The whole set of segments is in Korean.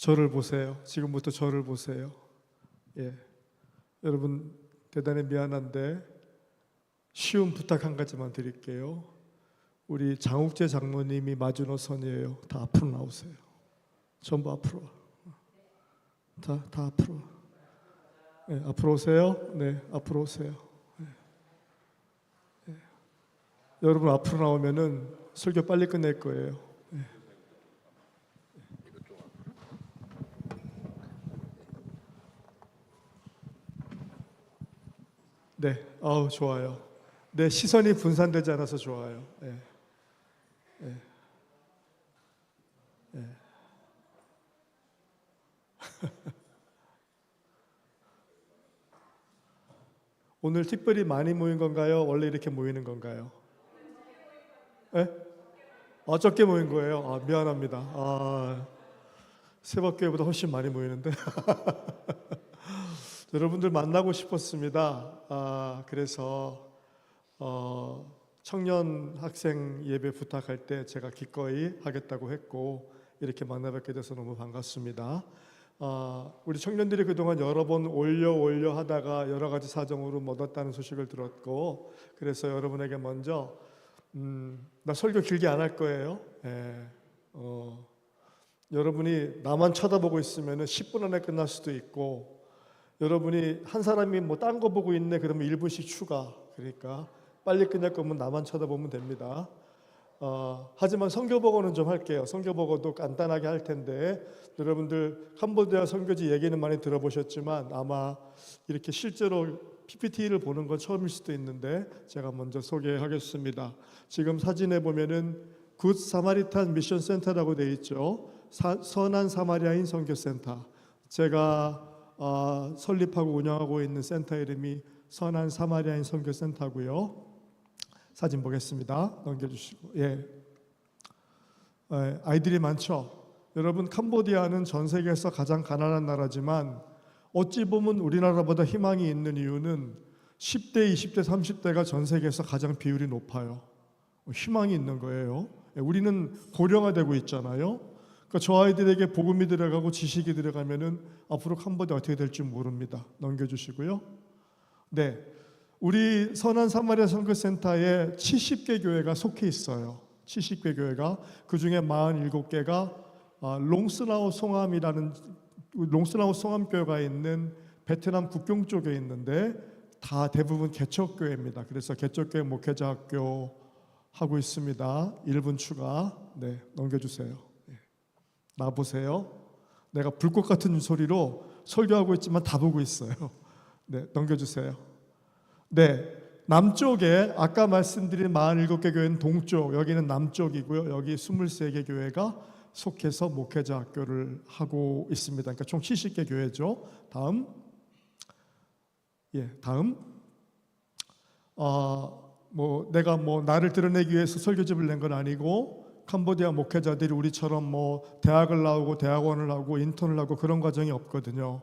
저를 보세요. 지금부터 저를 보세요. 예. 여러분 대단히 미안한데 쉬운 부탁 한 가지만 드릴게요. 우리 장욱재 장로님이 마주노 선이에요. 다 앞으로 나오세요. 전부 앞으로 와. 다 앞으로. 네, 앞으로 오세요. 네, 앞으로 오세요. 네. 네. 여러분 앞으로 나오면은 설교 빨리 끝낼 거예요. 네. 네, 아우 좋아요. 네, 시선이 분산되지 않아서 좋아요. 네. 네. 네. 오늘 특별히 많이 모인 건가요? 원래 이렇게 모이는 건가요? 네? 적게 모인 거예요. 미안합니다. 새벽교회보다 훨씬 많이 모이는데 여러분들 만나고 싶었습니다. 그래서 청년 학생 예배 부탁할 때 제가 기꺼이 하겠다고 했고 이렇게 만나뵙게 돼서 너무 반갑습니다. 우리 청년들이 그동안 여러 번 올려 하다가 여러 가지 사정으로 못 왔다는 소식을 들었고 그래서 여러분에게 먼저 나 설교 길게 안 할 거예요. 여러분이 나만 쳐다보고 있으면 10분 안에 끝날 수도 있고 여러분이 한 사람이 뭐 딴 거 보고 있네 그러면 1분씩 추가. 그러니까 빨리 끝낼 거면 나만 쳐다보면 됩니다. 하지만 선교보고는 좀 할게요. 선교보고도 간단하게 할 텐데 여러분들 캄보디아 선교지 얘기는 많이 들어보셨지만 아마 이렇게 실제로 PPT를 보는 건 처음일 수도 있는데 제가 먼저 소개하겠습니다. 지금 사진에 보면은 굿 사마리탄 미션 센터라고 되어 있죠. 선한 사마리아인 선교센터. 제가 설립하고 운영하고 있는 센터 이름이 선한 사마리아인 선교센터고요. 사진 보겠습니다. 넘겨주시고. 아이들이 많죠. 여러분 캄보디아는 전 세계에서 가장 가난한 나라지만 어찌 보면 우리나라보다 희망이 있는 이유는 10대, 20대, 30대가 전 세계에서 가장 비율이 높아요. 희망이 있는 거예요. 우리는 고령화되고 있잖아요. 그러니까 저 아이들에게 복음이 들어가고 지식이 들어가면은 앞으로 캄보디아 어떻게 될지 모릅니다. 넘겨주시고요. 네, 우리 선한 사마리아 선교센터에 70개 교회가 속해 있어요. 70개 교회가 그 중에 47개가 롱스나우 송암 교회가 있는 베트남 국경 쪽에 있는데 다 대부분 개척교회입니다. 그래서 개척교회 목회자 학교 하고 있습니다. 1분 추가. 네, 넘겨주세요. 나 보세요. 내가 불꽃 같은 소리로 설교하고 있지만 다 보고 있어요. 네, 넘겨주세요. 네, 남쪽에 아까 말씀드린 47개 교회는 동쪽, 여기는 남쪽이고요. 여기 23개 교회가 속해서 목회자 학교를 하고 있습니다. 그러니까 총 70개 교회죠. 다음. 내가 나를 드러내기 위해서 설교집을 낸 건 아니고 캄보디아 목회자들이 우리처럼 대학을 나오고 대학원을 하고 인턴을 하고 그런 과정이 없거든요.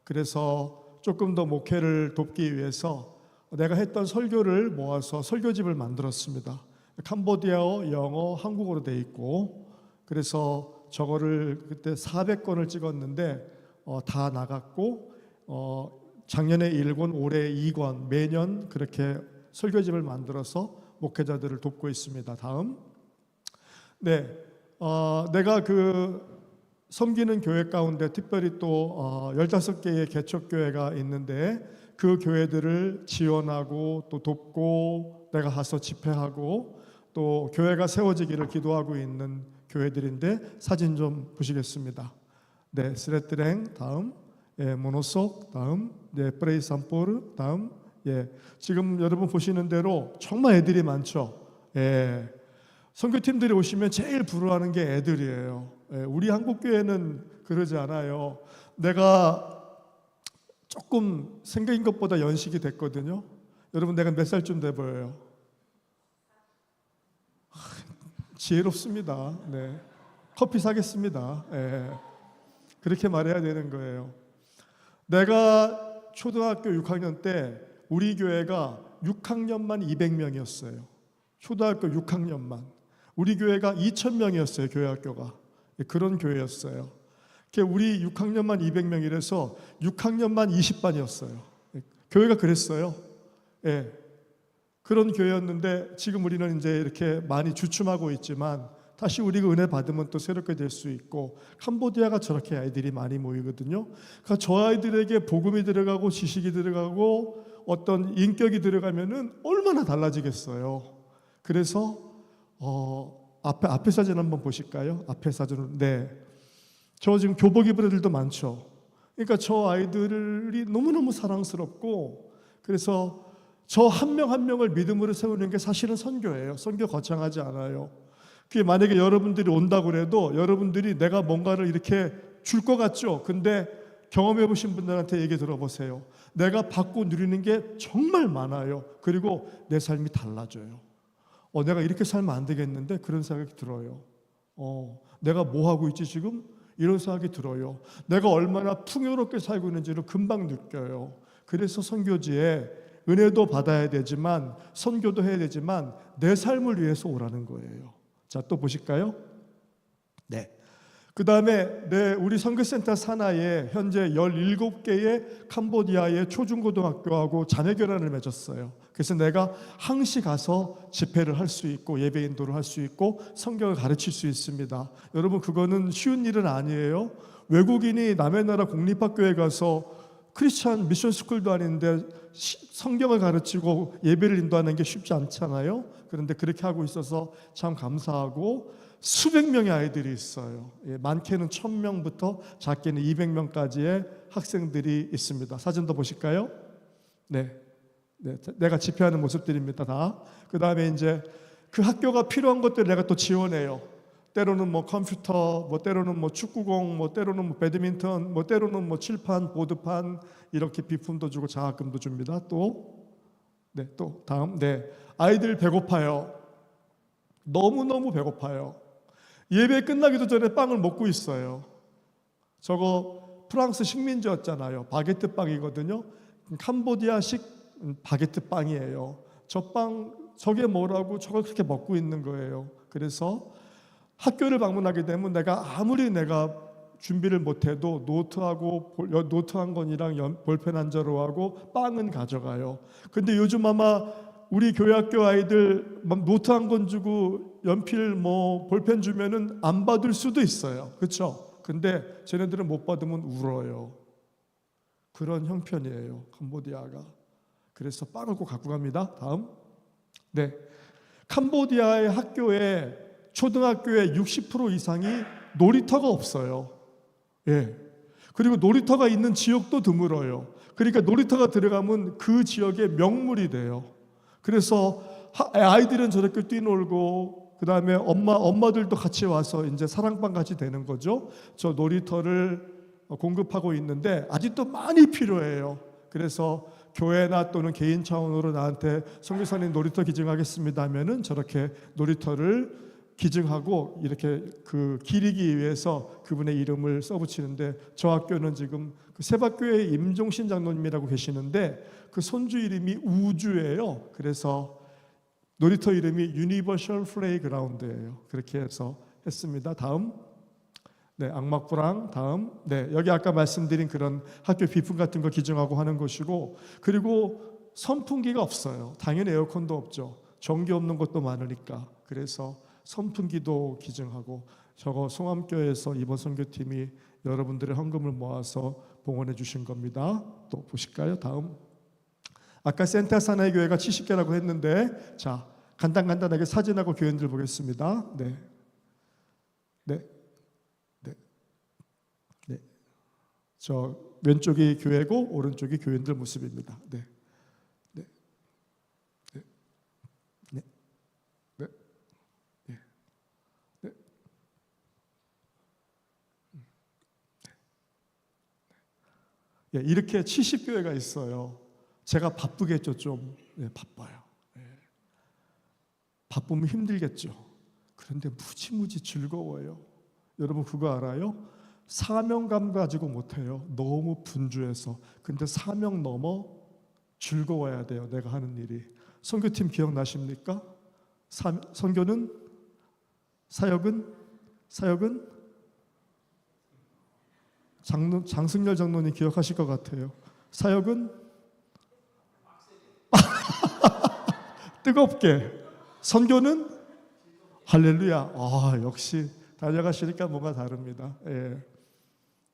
그래서 조금 더 목회를 돕기 위해서 내가 했던 설교를 모아서 설교집을 만들었습니다. 캄보디아어, 영어, 한국어로 돼 있고 그래서 저거를 그때 400권을 찍었는데 다 나갔고 작년에 1권, 올해 2권 매년 그렇게 설교집을 만들어서 목회자들을 돕고 있습니다. 다음. 네, 내가 섬기는 교회 가운데 특별히 또 15개의 개척교회가 있는데 그 교회들을 지원하고 또 돕고 내가 가서 집회하고 또 교회가 세워지기를 기도하고 있는 교회들인데 사진 좀 보시겠습니다. 네, 스레트랭 다음, 모노속 다음, 프레이 산포르 다음. 지금 여러분 보시는 대로 정말 애들이 많죠. 선교팀들이 오시면 제일 부러워하는 게 애들이에요. 우리 한국교회는 그러지 않아요. 내가 조금 생각인 것보다 연식이 됐거든요. 여러분 내가 몇 살쯤 돼 보여요? 지혜롭습니다. 네. 커피 사겠습니다. 그렇게 말해야 되는 거예요. 내가 초등학교 6학년 때 우리 교회가 6학년만 200명이었어요. 초등학교 6학년만. 우리 교회가 2,000명이었어요. 교회 학교가. 그런 교회였어요. 우리 6학년만 200명이라서 6학년만 20반이었어요. 교회가 그랬어요. 예. 그런 교회였는데 지금 우리는 이제 이렇게 많이 주춤하고 있지만 다시 우리가 은혜 받으면 또 새롭게 될 수 있고, 캄보디아가 저렇게 아이들이 많이 모이거든요. 그러니까 저 아이들에게 복음이 들어가고 지식이 들어가고 어떤 인격이 들어가면은 얼마나 달라지겠어요. 그래서 앞에 사진 한번 보실까요? 앞에 사진은 네. 저 지금 교복 입은 애들도 많죠. 그러니까 저 아이들이 너무너무 사랑스럽고, 그래서 저 한 명 한 명을 믿음으로 세우는 게 사실은 선교예요. 선교 거창하지 않아요. 그게 만약에 여러분들이 온다고 해도 여러분들이 내가 뭔가를 이렇게 줄 것 같죠. 근데 경험해 보신 분들한테 얘기 들어보세요. 내가 받고 누리는 게 정말 많아요. 그리고 내 삶이 달라져요. 내가 이렇게 살면 안 되겠는데 그런 생각이 들어요. 내가 뭐 하고 있지 지금? 이런 생각이 들어요. 내가 얼마나 풍요롭게 살고 있는지를 금방 느껴요. 그래서 선교지에 은혜도 받아야 되지만 선교도 해야 되지만 내 삶을 위해서 오라는 거예요. 자, 또 보실까요? 네. 그 다음에 우리 선교센터 산하에 현재 17개의 캄보디아의 초중고등학교하고 자매교란을 맺었어요. 그래서 내가 항시 가서 집회를 할 수 있고 예배 인도를 할 수 있고 성경을 가르칠 수 있습니다. 여러분, 그거는 쉬운 일은 아니에요. 외국인이 남의 나라 공립학교에 가서 크리스찬 미션 스쿨도 아닌데 성경을 가르치고 예배를 인도하는 게 쉽지 않잖아요. 그런데 그렇게 하고 있어서 참 감사하고, 수백 명의 아이들이 있어요. 많게는 1000명부터 작게는 200명까지의 학생들이 있습니다. 사진 더 보실까요? 네. 내가 집회하는 모습들입니다. 다. 그 다음에 이제 그 학교가 필요한 것들 내가 또 지원해요. 때로는 뭐 컴퓨터, 뭐 때로는 뭐 축구공, 뭐 때로는 뭐 배드민턴, 뭐 때로는 뭐 칠판, 보드판, 이렇게 비품도 주고 장학금도 줍니다. 또 다음. 아이들 배고파요. 너무너무 배고파요. 예배 끝나기도 전에 빵을 먹고 있어요. 저거 프랑스 식민지였잖아요. 바게트 빵이거든요. 캄보디아식 바게트 빵이에요. 저게 뭐라고 저걸 그렇게 먹고 있는 거예요. 그래서 학교를 방문하게 되면 아무리 내가 준비를 못해도 노트 한 권이랑 볼펜 한 자루하고 빵은 가져가요. 근데 요즘 아마 우리 교회학교 아이들 노트 한 권 주고 연필 볼펜 주면은 안 받을 수도 있어요. 그렇죠? 근데 쟤네들은 못 받으면 울어요. 그런 형편이에요, 캄보디아가. 그래서 빵을 꼭 갖고 갑니다. 다음. 네. 캄보디아의 초등학교의 60% 이상이 놀이터가 없어요. 예. 그리고 놀이터가 있는 지역도 드물어요. 그러니까 놀이터가 들어가면 그 지역의 명물이 돼요. 그래서 아이들은 저렇게 뛰놀고, 그 다음에 엄마들도 같이 와서 이제 사랑방 같이 되는 거죠. 저 놀이터를 공급하고 있는데 아직도 많이 필요해요. 그래서 교회나 또는 개인 차원으로 나한테 선교사님 놀이터 기증하겠습니다 하면은 저렇게 놀이터를 기증하고 이렇게 기리기 위해서 그분의 이름을 써붙이는데, 저 학교는 지금 세박교회 임종신 장로님이라고 계시는데 그 손주 이름이 우주예요. 그래서 놀이터 이름이 유니버셜 플레이그라운드예요. 그렇게 해서 했습니다. 다음. 네, 악막부랑. 다음. 네, 여기 아까 말씀드린 그런 학교 비품 같은 거 기증하고 하는 것이고, 그리고 선풍기가 없어요. 당연히 에어컨도 없죠. 전기 없는 것도 많으니까. 그래서 선풍기도 기증하고, 저거 송암교회에서 이번 선교팀이 여러분들의 헌금을 모아서 봉헌해 주신 겁니다. 또 보실까요? 다음. 아까 센터 사나이 교회가 70개라고 했는데, 자, 간단하게 사진하고 교인들 보겠습니다. 네. 저 왼쪽이 교회고 오른쪽이 교인들 모습입니다. 네. 예, 이렇게 70교회가 있어요. 제가 바쁘겠죠, 좀. 네, 바빠요. 네. 바쁘면 힘들겠죠. 그런데 무지무지 즐거워요. 여러분 그거 알아요? 사명감 가지고 못해요. 너무 분주해서. 근데 사명 넘어 즐거워야 돼요, 내가 하는 일이. 선교팀 기억나십니까? 선교는? 사역은? 장승열 장로님 기억하실 것 같아요. 사역은 뜨겁게, 선교는 할렐루야. 역시 다녀가시니까 뭔가 다릅니다. 예.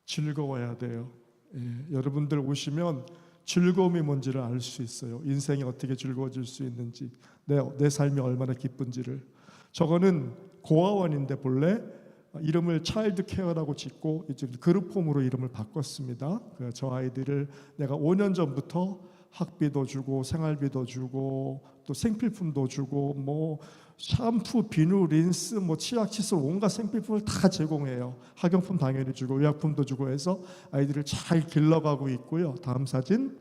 즐거워야 돼요. 예. 여러분들 오시면 즐거움이 뭔지를 알 수 있어요. 인생이 어떻게 즐거워질 수 있는지, 내 삶이 얼마나 기쁜지를. 저거는 고아원인데 본래 이름을 차일드 케어라고 짓고 이제 그룹홈으로 이름을 바꿨습니다. 저 아이들을 내가 5년 전부터 학비도 주고 생활비도 주고 또 생필품도 주고 뭐 샴푸, 비누, 린스, 뭐 치약, 칫솔 온갖 생필품을 다 제공해요. 학용품 당연히 주고 의약품도 주고 해서 아이들을 잘 길러가고 있고요. 다음 사진.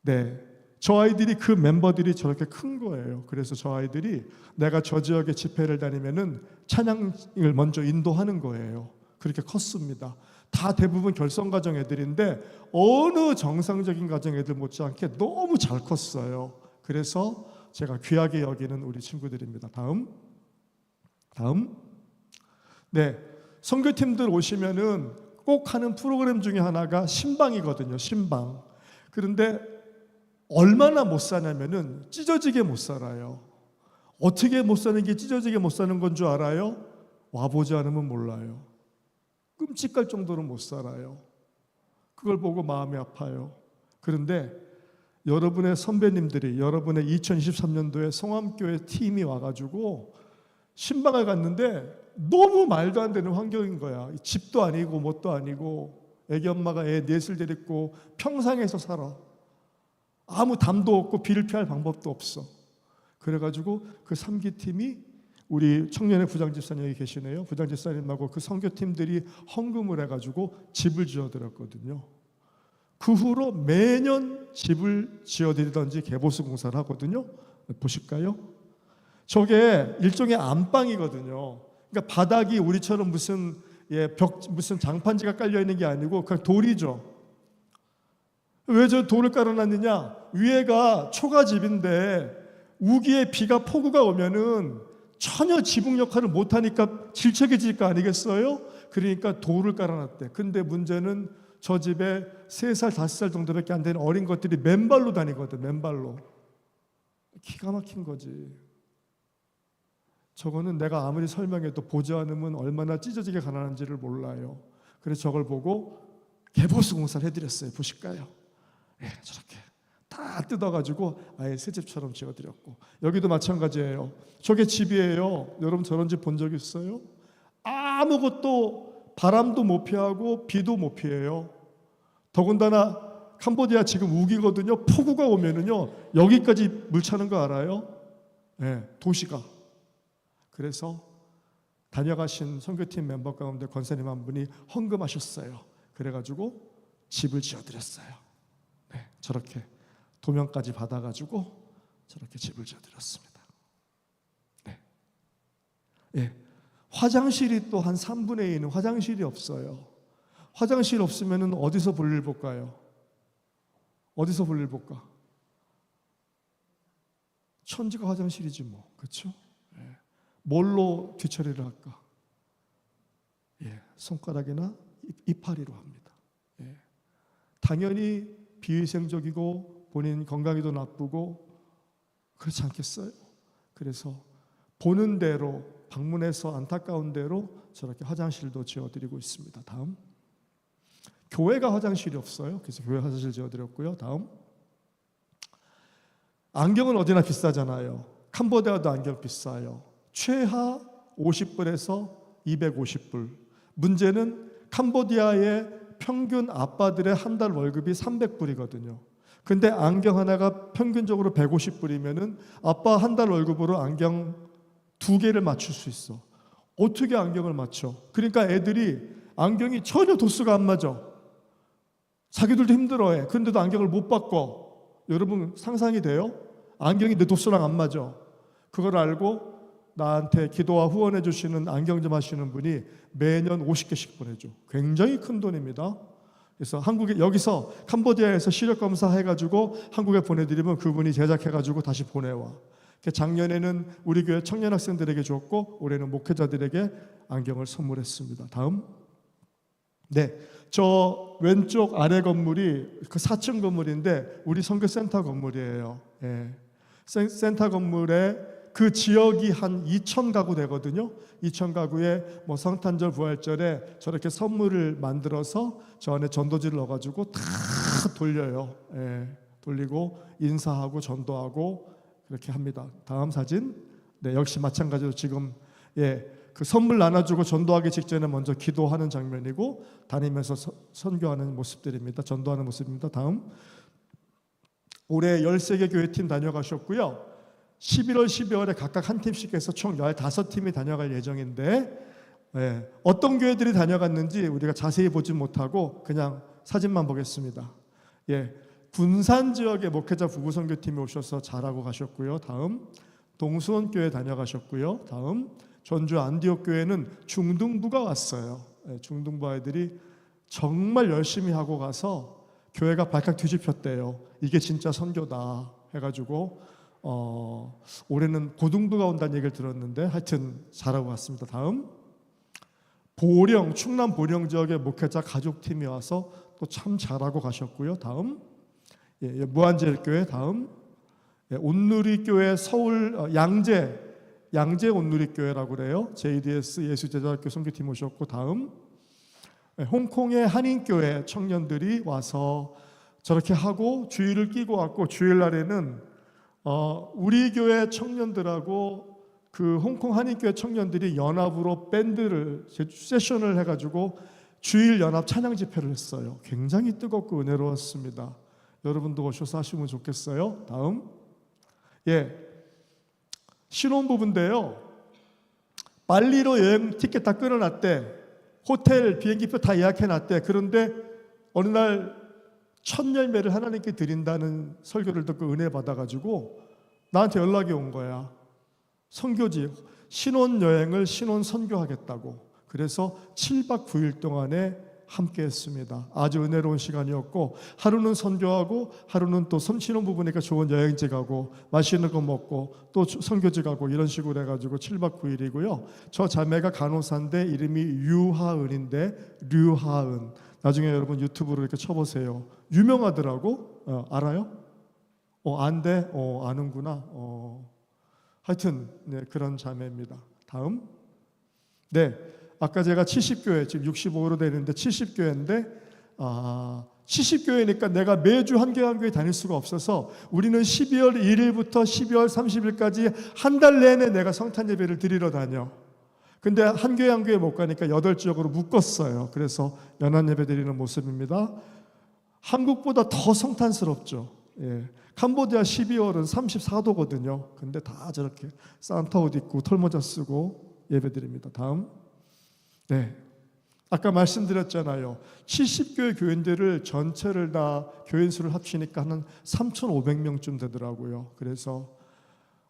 네, 저 아이들이 그 멤버들이 저렇게 큰 거예요. 그래서 저 아이들이 내가 저 지역에 집회를 다니면은 찬양을 먼저 인도하는 거예요. 그렇게 컸습니다. 다 대부분 결성가정 애들인데 어느 정상적인 가정 애들 못지않게 너무 잘 컸어요. 그래서 제가 귀하게 여기는 우리 친구들입니다. 다음. 네, 선교팀들 오시면은 꼭 하는 프로그램 중에 하나가 신방이거든요. 신방. 그런데 얼마나 못 사냐면은 찢어지게 못 살아요. 어떻게 못 사는 게 찢어지게 못 사는 건 줄 알아요? 와보지 않으면 몰라요. 끔찍할 정도로 못 살아요. 그걸 보고 마음이 아파요. 그런데 여러분의 선배님들이 여러분의 2023년도에 성암교회 팀이 와가지고 신방을 갔는데 너무 말도 안 되는 환경인 거야. 집도 아니고 뭣도 아니고 애기 엄마가 애 넷을 데리고 평상에서 살아. 아무 담도 없고 비를 피할 방법도 없어. 그래가지고 그 3기 팀이 우리 청년의 부장집사님 여기 계시네요. 부장집사님하고 그 선교팀들이 헌금을 해가지고 집을 지어드렸거든요. 그 후로 매년 집을 지어드리던지 개보수 공사를 하거든요. 보실까요? 저게 일종의 안방이거든요. 그러니까 바닥이 우리처럼 무슨 무슨 장판지가 깔려 있는 게 아니고 그냥 돌이죠. 왜 저 돌을 깔아놨느냐? 위에가 초가집인데 우기에 비가 폭우가 오면은 전혀 지붕 역할을 못하니까 질척해질 거 아니겠어요? 그러니까 돌을 깔아놨대. 근데 문제는 저 집에 3살, 5살 정도밖에 안 되는 어린 것들이 맨발로 다니거든. 맨발로. 기가 막힌 거지. 저거는 내가 아무리 설명해도 보지 않으면 얼마나 찢어지게 가난한지를 몰라요. 그래서 저걸 보고 개보수 공사를 해드렸어요. 보실까요? 예, 저렇게 다 뜯어가지고 아예 새 집처럼 지어드렸고, 여기도 마찬가지예요. 저게 집이에요. 여러분 저런 집 본 적 있어요? 아무것도 바람도 못 피하고 비도 못 피해요. 더군다나 캄보디아 지금 우기거든요. 폭우가 오면은요 여기까지 물 차는 거 알아요? 네, 도시가. 그래서 다녀가신 선교팀 멤버 가운데 권사님 한 분이 헌금하셨어요. 그래가지고 집을 지어드렸어요. 네, 저렇게 도면까지 받아가지고 저렇게 집을 지어드렸습니다. 네. 예, 화장실이 또 한 3분의 1은 화장실이 없어요. 화장실 없으면 어디서 볼일 볼까요? 어디서 볼일 볼까? 천지가 화장실이지 뭐, 그렇죠? 예. 뭘로 뒤처리를 할까? 예, 손가락이나 이파리로 합니다. 예. 당연히 비위생적이고 본인 건강에도 나쁘고 그렇지 않겠어요? 그래서 보는 대로 방문해서 안타까운 대로 저렇게 화장실도 지어드리고 있습니다. 다음. 교회가 화장실이 없어요. 그래서 교회 화장실 지어드렸고요. 다음. 안경은 어디나 비싸잖아요. 캄보디아도 안경 비싸요. 최하 50불에서 250불. 문제는 캄보디아의 평균 아빠들의 한 달 월급이 300불이거든요. 근데 안경 하나가 평균적으로 150불이면은 아빠 한 달 월급으로 안경 2개를 맞출 수 있어. 어떻게 안경을 맞춰? 그러니까 애들이 안경이 전혀 도수가 안 맞아. 자기들도 힘들어해. 그런데도 안경을 못 바꿔. 여러분 상상이 돼요? 안경이 내 도수랑 안 맞아. 그걸 알고 나한테 기도와 후원해 주시는 안경점 하시는 분이 매년 50개씩 보내줘. 굉장히 큰 돈입니다. 그래서 여기서 캄보디아에서 시력 검사 해가지고 한국에 보내드리면 그분이 제작해가지고 다시 보내와. 작년에는 우리 교회 청년 학생들에게 줬고 올해는 목회자들에게 안경을 선물했습니다. 다음. 네, 저 왼쪽 아래 건물이 그 4층 건물인데 우리 선교센터 건물이에요. 예. 센터 건물에 그 지역이 한 2천 가구 되거든요. 2천 가구에 뭐 성탄절 부활절에 저렇게 선물을 만들어서 저 안에 전도지를 넣어가지고 다 돌려요. 예. 돌리고 인사하고 전도하고 그렇게 합니다. 다음 사진. 네, 역시 마찬가지로 지금 그 선물 나눠주고 전도하기 직전에 먼저 기도하는 장면이고 다니면서 선교하는 모습들입니다. 전도하는 모습입니다. 다음. 올해 13개 교회팀 다녀가셨고요. 11월, 12월에 각각 한 팀씩 해서 총 15팀이 다녀갈 예정인데 어떤 교회들이 다녀갔는지 우리가 자세히 보지 못하고 그냥 사진만 보겠습니다. 군산 지역의 목회자 부부 선교팀이 오셔서 잘하고 가셨고요. 다음. 동수원교회 다녀가셨고요. 다음. 전주 안디옥 교회는 중등부가 왔어요. 중등부 아이들이 정말 열심히 하고 가서 교회가 발칵 뒤집혔대요. 이게 진짜 선교다 해가지고 올해는 고등부가 온다는 얘기를 들었는데 하여튼 잘하고 갔습니다. 다음. 보령, 충남 보령 지역의 목회자 가족팀이 와서 또 참 잘하고 가셨고요. 다음. 무한제일교회. 다음. 온누리교회 서울 양재 온누리교회라고 그래요. JDS 예수제자학교 선교팀 오셨고. 다음. 홍콩의 한인교회 청년들이 와서 저렇게 하고 주일을 끼고 왔고, 주일날에는 우리 교회 청년들하고 그 홍콩 한인교회 청년들이 연합으로 밴드를 세션을 해가지고 주일 연합 찬양 집회를 했어요. 굉장히 뜨겁고 은혜로웠습니다. 여러분도 오셔서 하시면 좋겠어요. 다음. 신혼부부인데요. 발리로 여행 티켓 다 끊어놨대. 호텔 비행기표 다 예약해놨대. 그런데 어느 날 첫 열매를 하나님께 드린다는 설교를 듣고 은혜 받아가지고 나한테 연락이 온 거야. 선교지 신혼여행을 신혼 선교하겠다고. 그래서 7박 9일 동안에 함께 했습니다. 아주 은혜로운 시간이었고, 하루는 선교하고 하루는 또 신혼부부니까 좋은 여행지 가고 맛있는 거 먹고 또 선교지 가고 이런 식으로 해가지고 7박 9일이고요. 저 자매가 간호사인데 이름이 류하은인데, 류하은 나중에 여러분 유튜브로 이렇게 쳐보세요. 유명하더라고. 알아요? 안 돼? 아는구나. 하여튼 그런 자매입니다. 다음. 아까 제가 70교회, 지금 65로 되는데 70교회인데 70교회니까 내가 매주 한 교회 다닐 수가 없어서 우리는 12월 1일부터 12월 30일까지 한 달 내내 내가 성탄 예배를 드리러 다녀. 근데 한 교회 못 가니까 8지역으로 묶었어요. 그래서 연합 예배 드리는 모습입니다. 한국보다 더 성탄스럽죠. 캄보디아 12월은 34도거든요. 근데 다 저렇게 산타 옷 입고 털모자 쓰고 예배 드립니다. 다음. 아까 말씀드렸잖아요. 70교회 교인들을 전체를 다 교인 수를 합치니까 한 3,500명쯤 되더라고요. 그래서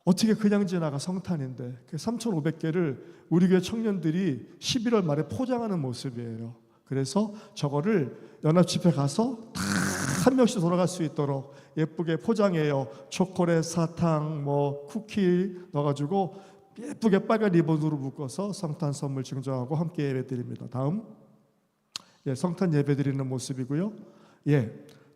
어떻게 그냥 지나가 성탄인데 그 3,500개를 우리 교회 청년들이 11월 말에 포장하는 모습이에요. 그래서 저거를 연합집회 가서 다 한 명씩 돌아갈 수 있도록 예쁘게 포장해요. 초콜릿, 사탕, 쿠키 넣어가지고 예쁘게 빨간 리본으로 묶어서 성탄 선물 증정하고 함께 예배드립니다. 다음. 성탄 예배드리는 모습이고요.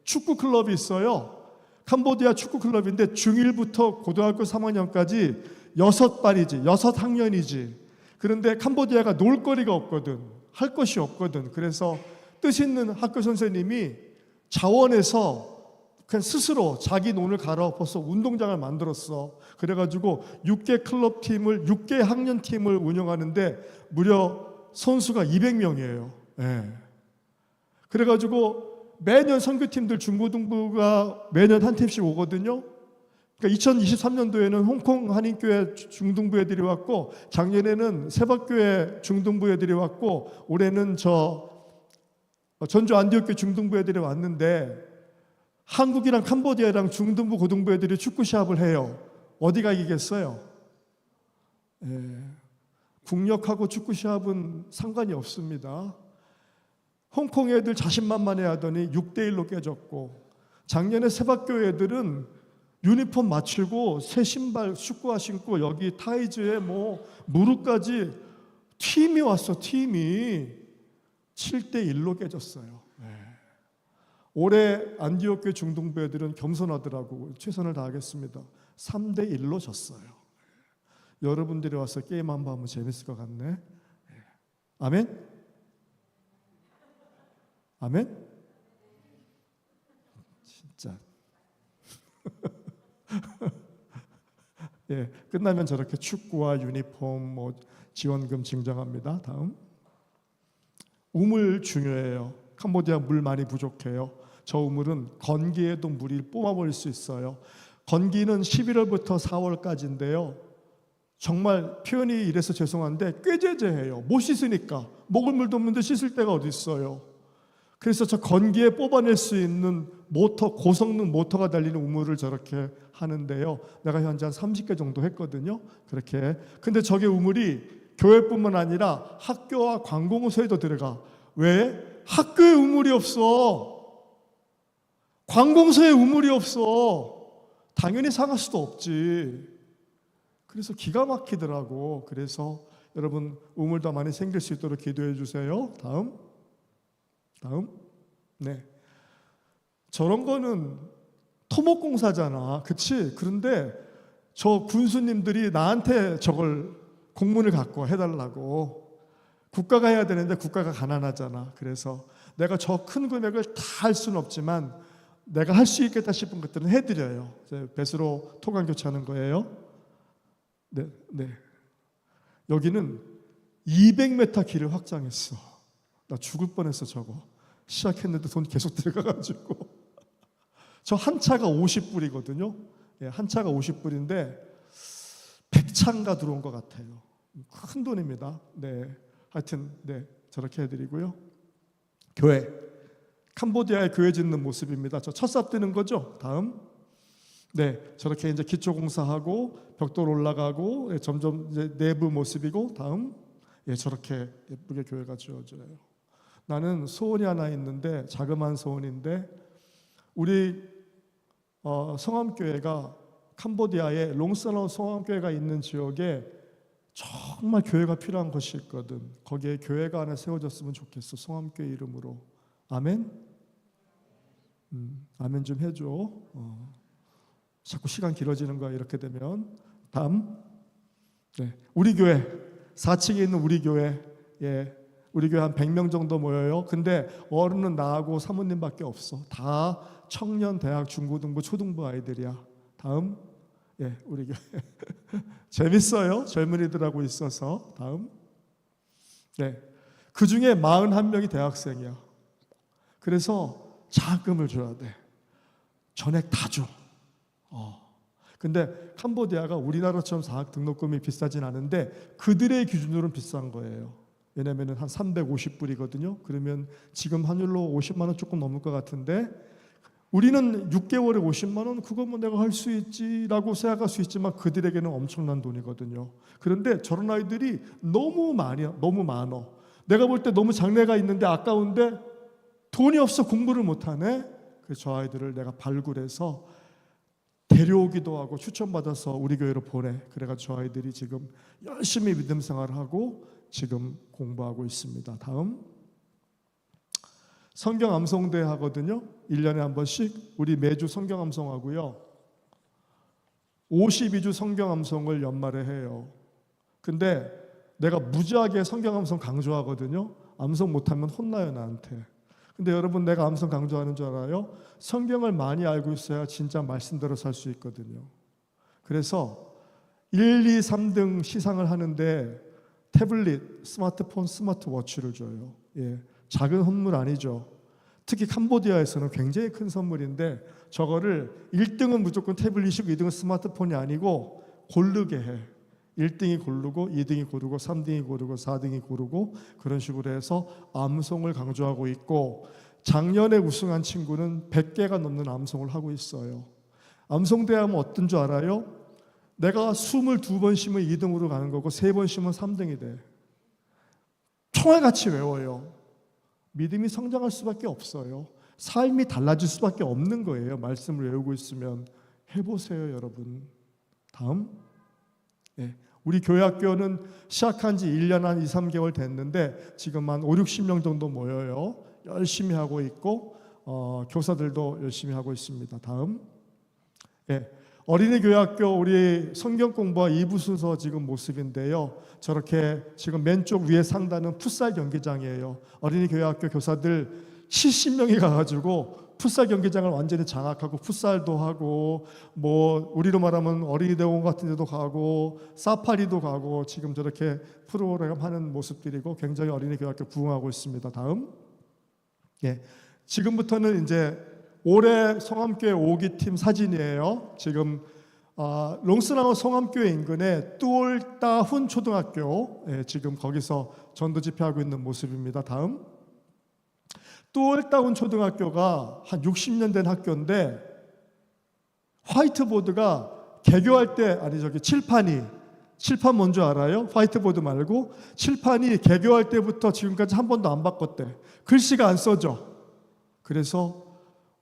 축구 클럽이 있어요. 캄보디아 축구 클럽인데 중1부터 고등학교 3학년까지 6반이지, 6학년이지. 그런데 캄보디아가 놀거리가 없거든. 할 것이 없거든. 그래서 뜻 있는 학교 선생님이 자원에서 그냥 스스로 자기 돈을 갈아엎어서 운동장을 만들었어. 그래가지고 6개 클럽 팀을, 6개 학년 팀을 운영하는데 무려 선수가 200명이에요. 그래가지고 매년 선교팀들 중고등부가 매년 한 팀씩 오거든요. 그러니까 2023년도에는 홍콩 한인교회 중등부 애들이 왔고, 작년에는 세박교회 중등부 애들이 왔고, 올해는 전주 안디옥교회 중등부 애들이 왔는데 한국이랑 캄보디아랑 중등부 고등부 애들이 축구 시합을 해요. 어디가 이기겠어요? 국력하고 축구 시합은 상관이 없습니다. 홍콩 애들 자신만만해 하더니 6대1로 깨졌고, 작년에 세박교회 애들은 유니폼 맞추고 새 신발 축구화 신고 여기 타이즈에 무릎까지 팀이 왔어. 팀이 7대 1로 깨졌어요. 올해 안디옥 교회 중동부 애들은 겸손하더라고. 최선을 다하겠습니다. 3대 1로 졌어요. 여러분들이 와서 게임 한번 하면 재밌을 것 같네. 아멘? 아멘? 진짜. 예, 끝나면 저렇게 축구와 유니폼, 뭐 지원금 증정합니다. 다음. 우물 중요해요. 캄보디아 물 많이 부족해요. 저 우물은 건기에도 물이 뽑아버릴 수 있어요. 건기는 11월부터 4월까지인데요. 정말 표현이 이래서 죄송한데 꾀죄죄해요. 못 씻으니까. 먹을 물도 없는데 씻을 데가 어디 있어요. 그래서 저 건기에 뽑아낼 수 있는 모터, 고성능 모터가 달리는 우물을 저렇게 하는데요. 내가 현재 한 30개 정도 했거든요. 그렇게. 근데 저게 우물이 교회뿐만 아니라 학교와 관공서에도 들어가. 왜? 학교에 우물이 없어. 관공서에 우물이 없어. 당연히 상할 수도 없지. 그래서 기가 막히더라고. 그래서 여러분 우물도 많이 생길 수 있도록 기도해 주세요. 다음. 네. 저런 거는 토목공사잖아. 그치? 그런데 저 군수님들이 나한테 저걸 공문을 갖고 해달라고. 국가가 해야 되는데 국가가 가난하잖아. 그래서 내가 저 큰 금액을 다 할 수는 없지만 내가 할 수 있겠다 싶은 것들은 해드려요. 배수로 토강 교체하는 거예요. 네. 여기는 200m 길을 확장했어. 나 죽을 뻔했어. 저거 시작했는데 돈 계속 들어가가지고 저 한 차가 50불이거든요. 한 차가 50불인데 100차인가 들어온 것 같아요. 큰 돈입니다. 네, 하여튼 네 저렇게 해드리고요. 교회, 캄보디아의 교회 짓는 모습입니다. 저 첫삽 뜨는 거죠. 다음. 네, 저렇게 이제 기초 공사하고 벽돌 올라가고 점점 이제 내부 모습이고 다음. 예, 저렇게 예쁘게 교회가 지어져요. 나는 소원이 하나 있는데 자그마한 소원인데 우리 성암교회가 캄보디아에 롱사나우 성암교회가 있는 지역에 정말 교회가 필요한 것이 있거든. 거기에 교회가 하나 세워졌으면 좋겠어. 성암교회 이름으로. 아멘? 아멘 좀 해줘. 자꾸 시간 길어지는 거야 이렇게 되면. 다음. 네, 우리 교회 4층에 있는 우리 교회. 예, 우리 교회 한 100명 정도 모여요. 근데 어른은 나하고 사모님밖에 없어. 다 청년, 대학, 중고등부, 초등부 아이들이야. 다음. 예, 우리 교회 재밌어요. 젊은이들하고 있어서. 다음. 네, 그 중에 41명이 대학생이야. 그래서 장학금을 줘야 돼. 전액 다 줘. 근데 캄보디아가 우리나라처럼 장학 등록금이 비싸진 않은데 그들의 기준으로는 비싼 거예요. 왜냐하면 한 350불이거든요. 그러면 지금 환율로 50만 원 조금 넘을 것 같은데 우리는 6개월에 50만 원 그거 뭐 내가 할 수 있지라고 생각할 수 있지만 그들에게는 엄청난 돈이거든요. 그런데 저런 아이들이 너무 많어. 내가 볼 때 너무 장래가 있는데 아까운데 돈이 없어 공부를 못하네. 그래서 저 아이들을 내가 발굴해서 데려오기도 하고 추천받아서 우리 교회로 보내. 그래가지고 저 아이들이 지금 열심히 믿음 생활을 하고 지금 공부하고 있습니다. 다음. 성경 암송대 하거든요. 1년에 한 번씩 우리 매주 성경 암송하고요. 52주 성경 암송을 연말에 해요. 근데 내가 무지하게 성경 암송 강조하거든요. 암송 못하면 혼나요 나한테. 근데 여러분 내가 암송 강조하는 줄 알아요? 성경을 많이 알고 있어야 진짜 말씀대로 살 수 있거든요. 그래서 1, 2, 3등 시상을 하는데 태블릿, 스마트폰, 스마트워치를 줘요. 예, 작은 선물 아니죠. 특히 캄보디아에서는 굉장히 큰 선물인데 저거를 1등은 무조건 태블릿이고 2등은 스마트폰이 아니고 고르게 해. 1등이 고르고 2등이 고르고 3등이 고르고 4등이 고르고 그런 식으로 해서 암송을 강조하고 있고 작년에 우승한 친구는 100개가 넘는 암송을 하고 있어요. 암송대 하면 어떤 줄 알아요? 내가 22번 쉬면 2등으로 가는 거고 3번 쉬면 3등이 돼. 총알같이 외워요. 믿음이 성장할 수밖에 없어요. 삶이 달라질 수밖에 없는 거예요. 말씀을 외우고 있으면. 해보세요 여러분. 다음. 네. 우리 교회학교는 시작한 지 1년 한 2, 3개월 됐는데 지금 한 5, 60명 정도 모여요. 열심히 하고 있고 교사들도 열심히 하고 있습니다. 다음. 예, 어린이 교회학교 우리 성경 공부와 2부 순서 지금 모습인데요. 저렇게 지금 맨쪽 위에 상단은 풋살 경기장이에요. 어린이 교회학교 교사들 70명이 가가지고 풋살 경기장을 완전히 장악하고 풋살도 하고 뭐 우리로 말하면 어린이 대공원 같은 데도 가고 사파리도 가고 지금 저렇게 프로그램 하는 모습들이고 굉장히 어린이 교회학교 부흥하고 있습니다. 다음. 예, 지금부터는 이제 올해 성암교회 5기 팀 사진이에요. 지금 롱스나우 성암교회 인근에 뚜올따훈 초등학교, 예, 지금 거기서 전도 집회하고 있는 모습입니다. 다음. 뚜올따훈 초등학교가 한 60년 된 학교인데 화이트보드가 개교할 때 칠판 뭔지 알아요? 화이트보드 말고 칠판이 개교할 때부터 지금까지 한 번도 안 바꿨대. 글씨가 안 써져. 그래서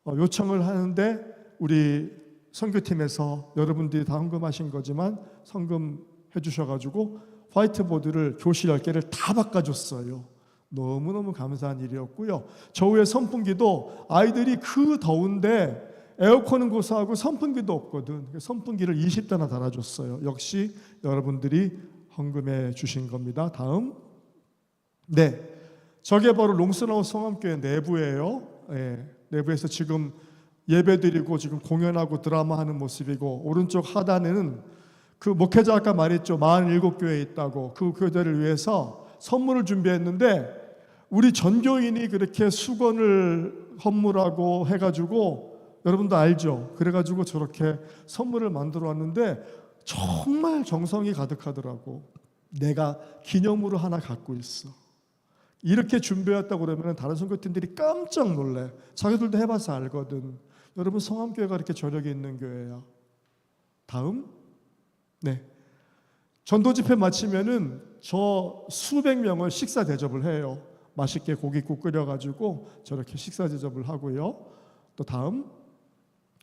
요청을 하는데 우리 선교팀에서 여러분들이 다 헌금하신 거지만 헌금해 주셔가지고 화이트보드를 교실 10개를 다 바꿔줬어요. 너무너무 감사한 일이었고요. 저 위에 선풍기도 아이들이 그 더운데 에어컨은 고사하고 선풍기도 없거든. 선풍기를 20대나 달아줬어요. 역시 여러분들이 헌금해 주신 겁니다. 다음. 네, 저게 바로 롱스나우 성암교회 내부예요. 예, 내부에서 지금 예배드리고 지금 공연하고 드라마 하는 모습이고, 오른쪽 하단에는 그 목회자 아까 말했죠. 47교회 있다고. 그 교회들을 위해서 선물을 준비했는데 우리 전교인이 그렇게 수건을 헌물하고 해가지고, 여러분도 알죠? 그래가지고 저렇게 선물을 만들어 왔는데 정말 정성이 가득하더라고. 내가 기념으로 하나 갖고 있어. 이렇게 준비했다고 그러면 다른 선교팀들이 깜짝 놀래. 자기들도 해봐서 알거든. 여러분, 성암교회가 이렇게 저력이 있는 교회야. 다음. 네. 전도 집회 마치면은 저 수백 명을 식사 대접을 해요. 맛있게 고깃국 끓여가지고 저렇게 식사 대접을 하고요. 또 다음.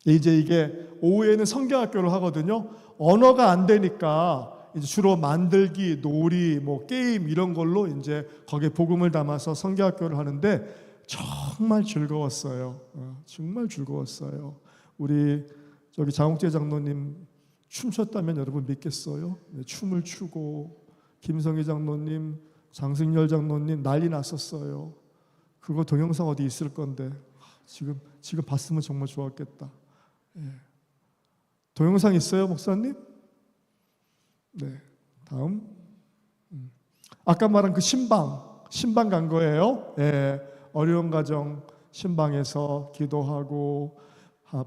이제 이게 오후에는 성경학교를 하거든요. 언어가 안 되니까 이제 주로 만들기, 놀이, 뭐 게임 이런 걸로 이제 거기에 복음을 담아서 성경학교를 하는데 정말 즐거웠어요. 정말 즐거웠어요. 우리 저기 장욱재 장로님 춤췄다면 여러분 믿겠어요? 네, 춤을 추고 김성희 장로님, 장승열 장로님 난리 났었어요. 그거 동영상 어디 있을 건데 지금 봤으면 정말 좋았겠다. 예. 동영상 있어요, 목사님? 네, 다음. 아까 말한 그 신방 간 거예요. 예, 어려운 가정 신방에서 기도하고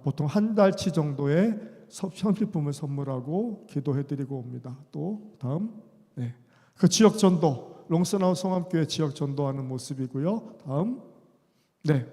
보통 한 달치 정도의 현필품을 선물하고 기도해드리고 옵니다. 또 다음. 네, 그 지역 전도 롱스나우 성암교회 지역 전도하는 모습이고요. 다음. 네,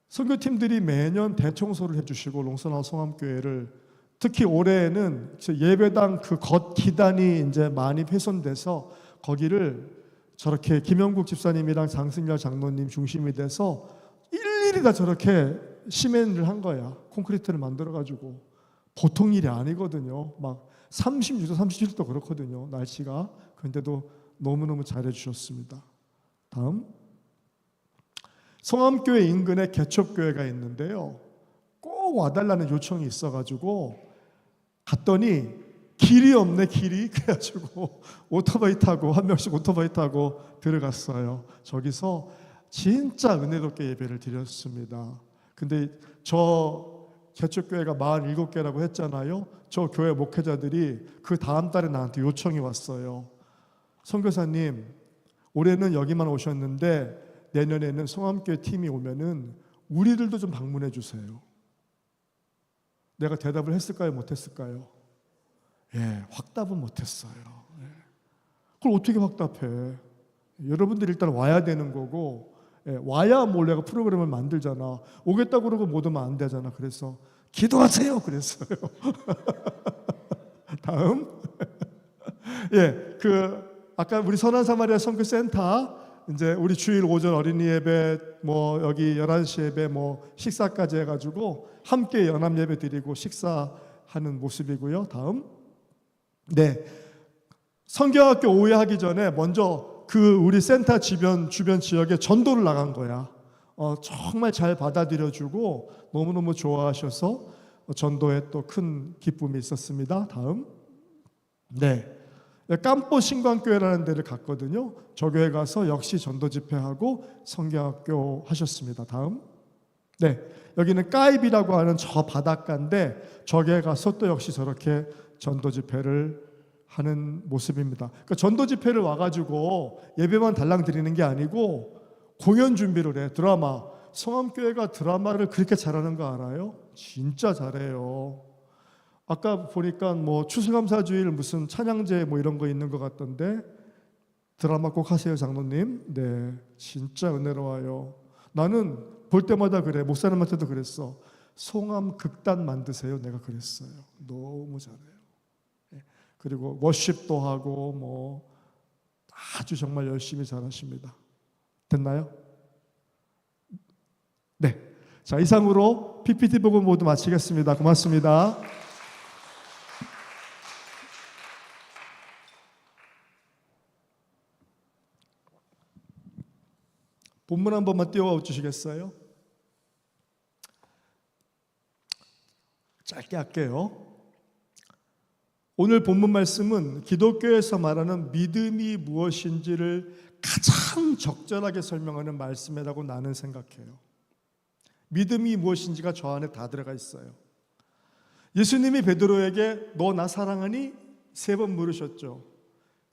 선교팀들이 매년 대청소를 해주시고 롱스나우 성암교회를 특히 올해에는 예배당 그 겉 기단이 이제 많이 훼손돼서 거기를 저렇게 김영국 집사님이랑 장승열 장로님 중심이 돼서 일일이 다 저렇게 시멘을 한 거야. 콘크리트를 만들어가지고. 보통 일이 아니거든요. 막 36도, 37도 그렇거든요. 날씨가. 그런데도 너무너무 잘해주셨습니다. 다음. 성암교회 인근에 개척교회가 있는데요. 꼭 와달라는 요청이 있어가지고 갔더니 길이 없네, 길이. 그래가지고 오토바이 타고 한 명씩 오토바이 타고 들어갔어요. 저기서 진짜 은혜롭게 예배를 드렸습니다. 근데 저 개척교회가 47개라고 했잖아요. 저 교회 목회자들이 그 다음 달에 나한테 요청이 왔어요. 선교사님, 올해는 여기만 오셨는데 내년에는 성암교회 팀이 오면은 우리들도 좀 방문해 주세요. 내가 대답을 했을까요? 못했을까요? 예, 확답은 못했어요. 예. 그걸 어떻게 확답해? 여러분들이 일단 와야 되는 거고, 예, 와야 뭘 내가 프로그램을 만들잖아. 오겠다고 그러고 못 오면 안 되잖아. 그래서 기도하세요. 그랬어요. 다음. 예, 아까 우리 선한 사마리아 선교센터 이제 우리 주일 오전 어린이 예배 뭐 여기 11시 예배 뭐 식사까지 해가지고 함께 연합 예배 드리고 식사하는 모습이고요. 다음. 네, 성경학교 오해하기 전에 먼저 그 우리 센터 주변 지역에 전도를 나간 거야. 정말 잘 받아들여주고 너무너무 좋아하셔서 전도에 또 큰 기쁨이 있었습니다. 다음. 네. 깜뽀 신광교회라는 데를 갔거든요. 저 교회 가서 역시 전도 집회하고 성경학교 하셨습니다. 다음. 네. 여기는 까입이라고 하는 저 바닷가인데 저기에 가서 또 역시 저렇게 전도 집회를 하는 모습입니다. 그러니까 전도 집회를 와가지고 예배만 달랑 드리는 게 아니고 공연 준비를 해. 드라마. 성암교회가 드라마를 그렇게 잘하는 거 알아요? 진짜 잘해요. 아까 보니까 뭐 추수감사주일 무슨 찬양제 뭐 이런 거 있는 것 같던데 드라마 꼭 하세요, 장로님. 네, 진짜 은혜로워요. 나는 볼 때마다 그래. 목사님한테도 그랬어. 송암 극단 만드세요. 내가 그랬어요. 너무 잘해요. 그리고 워십도 하고 뭐 아주 정말 열심히 잘하십니다. 됐나요? 네. 자, 이상으로 PPT 부분 모두 마치겠습니다. 고맙습니다. 본문 한 번만 띄워 주시겠어요? 짧게 할게요. 오늘 본문 말씀은 기독교에서 말하는 믿음이 무엇인지를 가장 적절하게 설명하는 말씀이라고 나는 생각해요. 믿음이 무엇인지가 저 안에 다 들어가 있어요. 예수님이 베드로에게 너 나 사랑하니? 3번 물으셨죠.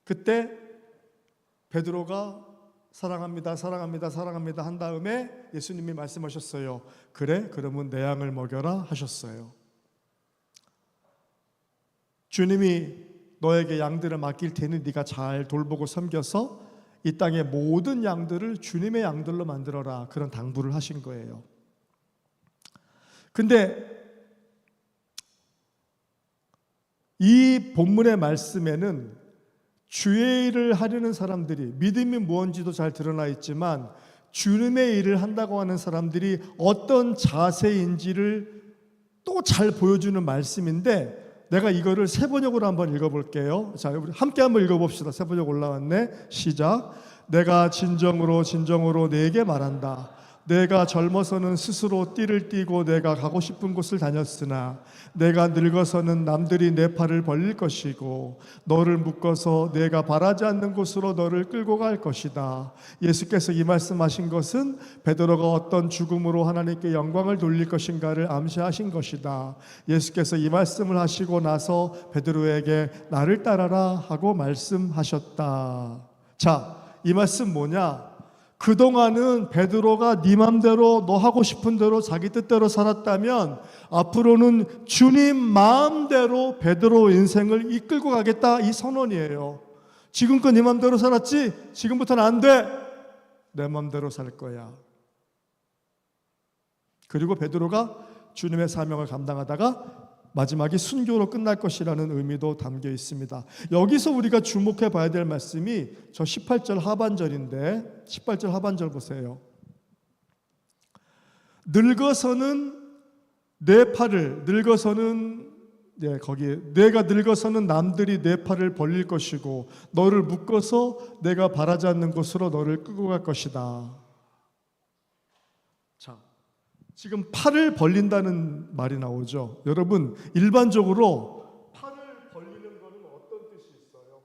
그때 베드로가 사랑합니다, 사랑합니다, 사랑합니다 한 다음에 예수님이 말씀하셨어요. 그래, 그러면 내 양을 먹여라 하셨어요. 주님이 너에게 양들을 맡길 테니 네가 잘 돌보고 섬겨서 이 땅의 모든 양들을 주님의 양들로 만들어라. 그런 당부를 하신 거예요. 근데 이 본문의 말씀에는 주의 일을 하려는 사람들이 믿음이 무엇인지도 잘 드러나 있지만 주님의 일을 한다고 하는 사람들이 어떤 자세인지를 또 잘 보여주는 말씀인데 내가 이거를 세번역으로 한번 읽어볼게요. 자, 우리 함께 한번 읽어봅시다. 세번역 올라왔네. 시작. 내가 진정으로 네게 말한다. 내가 젊어서는 스스로 띠를 띠고 내가 가고 싶은 곳을 다녔으나 내가 늙어서는 남들이 내 팔을 벌릴 것이고 너를 묶어서 내가 바라지 않는 곳으로 너를 끌고 갈 것이다. 예수께서 이 말씀하신 것은 베드로가 어떤 죽음으로 하나님께 영광을 돌릴 것인가를 암시하신 것이다. 예수께서 이 말씀을 하시고 나서 베드로에게 나를 따라라 하고 말씀하셨다. 자, 이 말씀 뭐냐? 그동안은 베드로가 네 맘대로 너 하고 싶은 대로 자기 뜻대로 살았다면 앞으로는 주님 마음대로 베드로 인생을 이끌고 가겠다, 이 선언이에요. 지금껏 네 맘대로 살았지? 지금부터는 안 돼. 내 맘대로 살 거야. 그리고 베드로가 주님의 사명을 감당하다가 마지막이 순교로 끝날 것이라는 의미도 담겨 있습니다. 여기서 우리가 주목해 봐야 될 말씀이 저 18절 하반절인데 18절 하반절 보세요. 늙어서는 내 팔을 거기에 내가 늙어서는 남들이 내 팔을 벌릴 것이고 너를 묶어서 내가 바라지 않는 곳으로 너를 끌고 갈 것이다. 자, 지금 팔을 벌린다는 말이 나오죠. 여러분, 일반적으로 팔을 벌리는 것은 어떤 뜻이 있어요?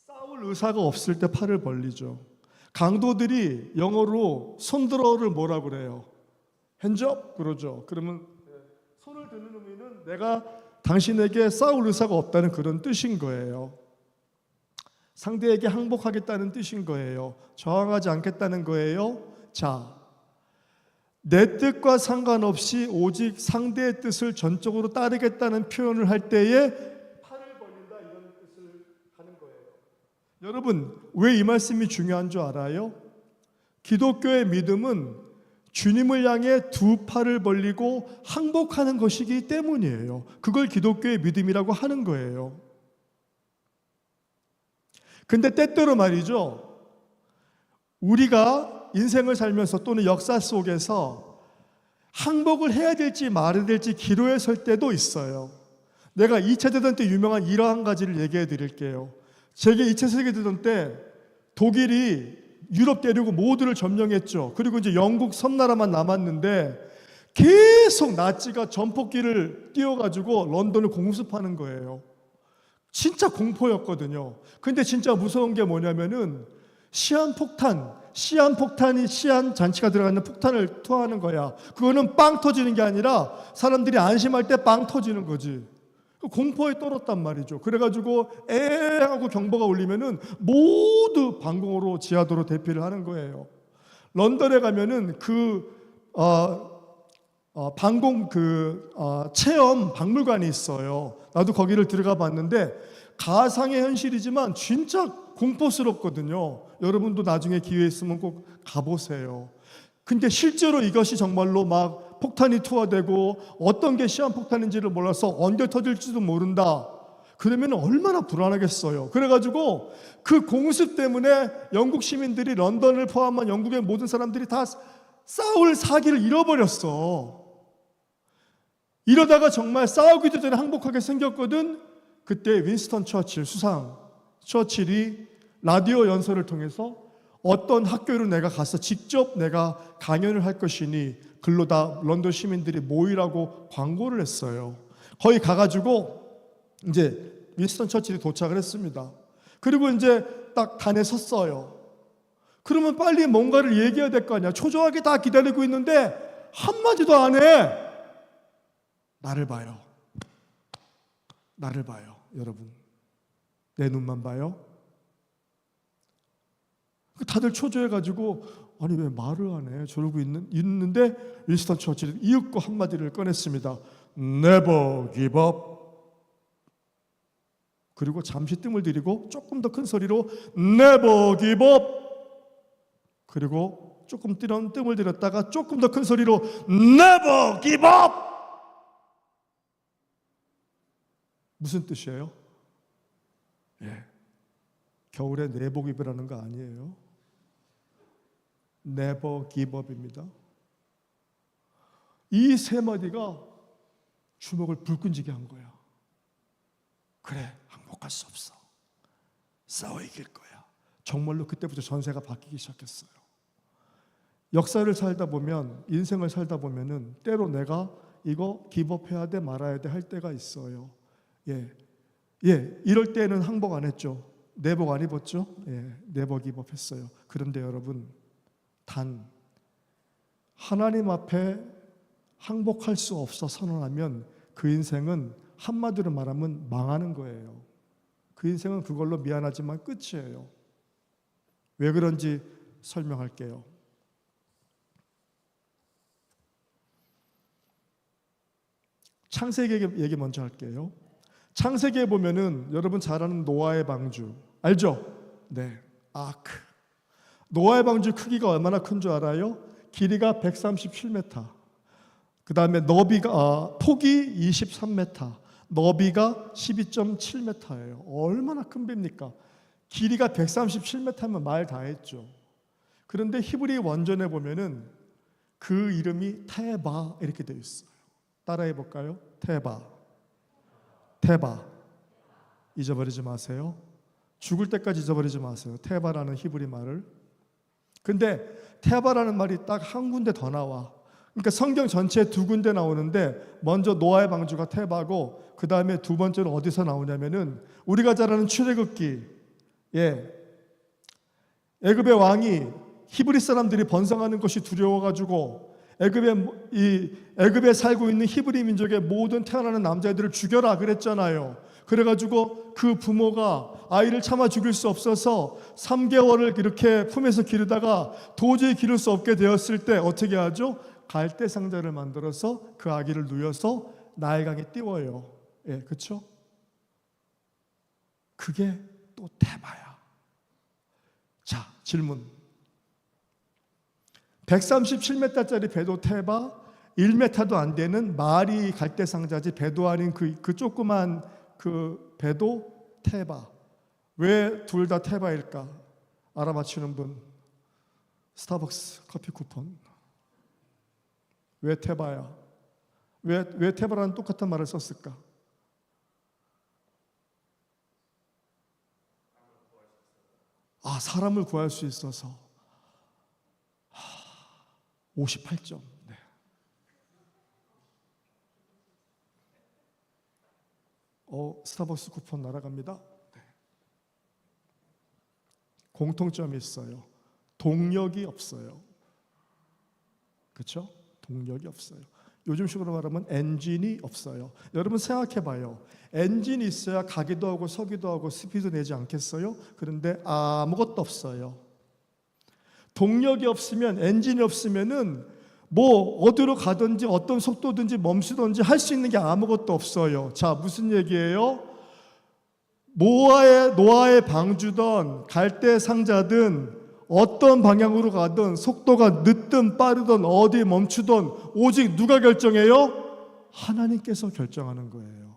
싸울 의사가 없을 때 팔을 벌리죠. 강도들이 영어로 손들어를 뭐라 그래요? 핸즈업 그러죠. 그러면 손을 드는 의미는 내가 당신에게 싸울 의사가 없다는 그런 뜻인 거예요. 상대에게 항복하겠다는 뜻인 거예요. 저항하지 않겠다는 거예요. 자, 내 뜻과 상관없이 오직 상대의 뜻을 전적으로 따르겠다는 표현을 할 때에 팔을 벌린다, 이런 뜻을 하는 거예요. 여러분, 왜 이 말씀이 중요한 줄 알아요? 기독교의 믿음은 주님을 향해 두 팔을 벌리고 항복하는 것이기 때문이에요. 그걸 기독교의 믿음이라고 하는 거예요. 근데 때때로 말이죠, 우리가 인생을 살면서 또는 역사 속에서 항복을 해야 될지 말아야 될지 기로에 설 때도 있어요. 내가 2차 대전 때 유명한 이러한 가지를 얘기해 드릴게요. 세계 2차 세계대전 때 독일이 유럽 대륙 모두를 점령했죠. 그리고 이제 영국 섬나라만 남았는데 계속 나치가 전폭기를 띄워가지고 런던을 공습하는 거예요. 진짜 공포였거든요. 근데 진짜 무서운 게 뭐냐면은 시한 잔치가 들어가는 폭탄을 투하하는 거야. 그거는 빵 터지는 게 아니라 사람들이 안심할 때 빵 터지는 거지. 공포에 떨었단 말이죠. 그래가지고 하고 경보가 울리면은 모두 방공호로 지하도로 대피를 하는 거예요. 런던에 가면은 방공 체험 박물관이 있어요. 나도 거기를 들어가 봤는데 가상의 현실이지만 진짜 공포스럽거든요. 여러분도 나중에 기회 있으면 꼭 가보세요. 근데 실제로 이것이 정말로 막 폭탄이 투하되고 어떤 게 시한폭탄인지를 몰라서 언제 터질지도 모른다. 그러면 얼마나 불안하겠어요. 그래가지고 그 공습 때문에 영국 시민들이 런던을 포함한 영국의 모든 사람들이 다 싸울 사기를 잃어버렸어. 이러다가 정말 싸우기도 전에 항복하게 생겼거든. 그때 윈스턴 처칠 수상 처칠이 라디오 연설을 통해서 어떤 학교를 내가 가서 직접 내가 강연을 할 것이니 글로 다 런던 시민들이 모이라고 광고를 했어요. 거기 가가지고 이제 윈스턴 처칠이 도착을 했습니다. 그리고 이제 딱 단에 섰어요. 그러면 빨리 뭔가를 얘기해야 될 거 아니야. 초조하게 다 기다리고 있는데 한마디도 안 해. 나를 봐요. 나를 봐요. 여러분, 내 눈만 봐요. 다들 초조해가지고 아니 왜 말을 안 해? 저러고 있는데 윈스턴 처칠이 이윽고 한마디를 꺼냈습니다. Never give up. 그리고 잠시 뜸을 들이고 조금 더 큰 소리로 Never give up. 그리고 조금 뜸을 들였다가 조금 더 큰 소리로 Never give up. 무슨 뜻이에요? 겨울에 내복 입으라는 거 아니에요. Never give up입니다. 이 세 마디가 주먹을 불끈지게 한 거야. 그래, 항복할 수 없어. 싸워 이길 거야. 정말로 그때부터 전세가 바뀌기 시작했어요. 역사를 살다 보면, 인생을 살다 보면은 때로 내가 이거 기법해야 돼 말아야 돼 할 때가 있어요. 이럴 때는 항복 안 했죠. 내복 안 입었죠. 내복 기법했어요. 그런데 여러분, 단 하나님 앞에 항복할 수 없어 선언하면 그 인생은 한마디로 말하면 망하는 거예요. 그 인생은 그걸로 미안하지만 끝이에요. 왜 그런지 설명할게요. 창세기 얘기 먼저 할게요. 창세기에 보면은 여러분 잘 아는 노아의 방주 알죠? 네, 아크. 노아의 방주 크기가 얼마나 큰 줄 알아요? 길이가 137m, 그 다음에 폭이 23m, 너비가 12.7m예요. 얼마나 큰 배입니까? 길이가 137m면 말 다 했죠. 그런데 히브리 원전에 보면은 그 이름이 테바 이렇게 되어 있어요. 따라해 볼까요? 테바. 잊어버리지 마세요. 죽을 때까지 잊어버리지 마세요. 테바라는 히브리 말을. 근데 테바라는 말이 딱 한 군데 더 나와. 그러니까 성경 전체에 두 군데 나오는데 먼저 노아의 방주가 테바고 그 다음에 두 번째로 어디서 나오냐면은 우리가 잘 아는 출애굽기. 애굽의 왕이 히브리 사람들이 번성하는 것이 두려워가지고 애굽에 살고 있는 히브리 민족의 모든 태어나는 남자애들을 죽여라 그랬잖아요. 그래가지고 그 부모가 아이를 참아 죽일 수 없어서 3개월을 이렇게 품에서 기르다가 도저히 기를 수 없게 되었을 때 어떻게 하죠? 갈대 상자를 만들어서 그 아기를 누여서 나일강에 띄워요. 그렇죠? 그게 또 테바야. 자, 질문. 137m짜리 배도 테바, 1m도 안 되는 말이 갈대 상자지 배도 아닌 그 조그만 그 배도 테바. 왜 둘 다 테바일까? 알아맞히는 분. 스타벅스 커피 쿠폰. 왜 테바야? 왜 테바라는 똑같은 말을 썼을까? 사람을 구할 수 있어서 58점. 네. 스타벅스 쿠폰 날아갑니다. 네. 공통점이 있어요. 동력이 없어요. 그렇죠? 동력이 없어요. 요즘식으로 말하면 엔진이 없어요. 여러분 생각해봐요. 엔진이 있어야 가기도 하고 서기도 하고 스피드 내지 않겠어요? 그런데 아무것도 없어요. 동력이 없으면, 엔진이 없으면은 뭐 어디로 가든지 어떤 속도든지 멈추든지 할 수 있는 게 아무것도 없어요. 자, 무슨 얘기예요? 노아의 방주든 갈대 상자든 어떤 방향으로 가든 속도가 늦든 빠르든 어디 멈추든 오직 누가 결정해요? 하나님께서 결정하는 거예요.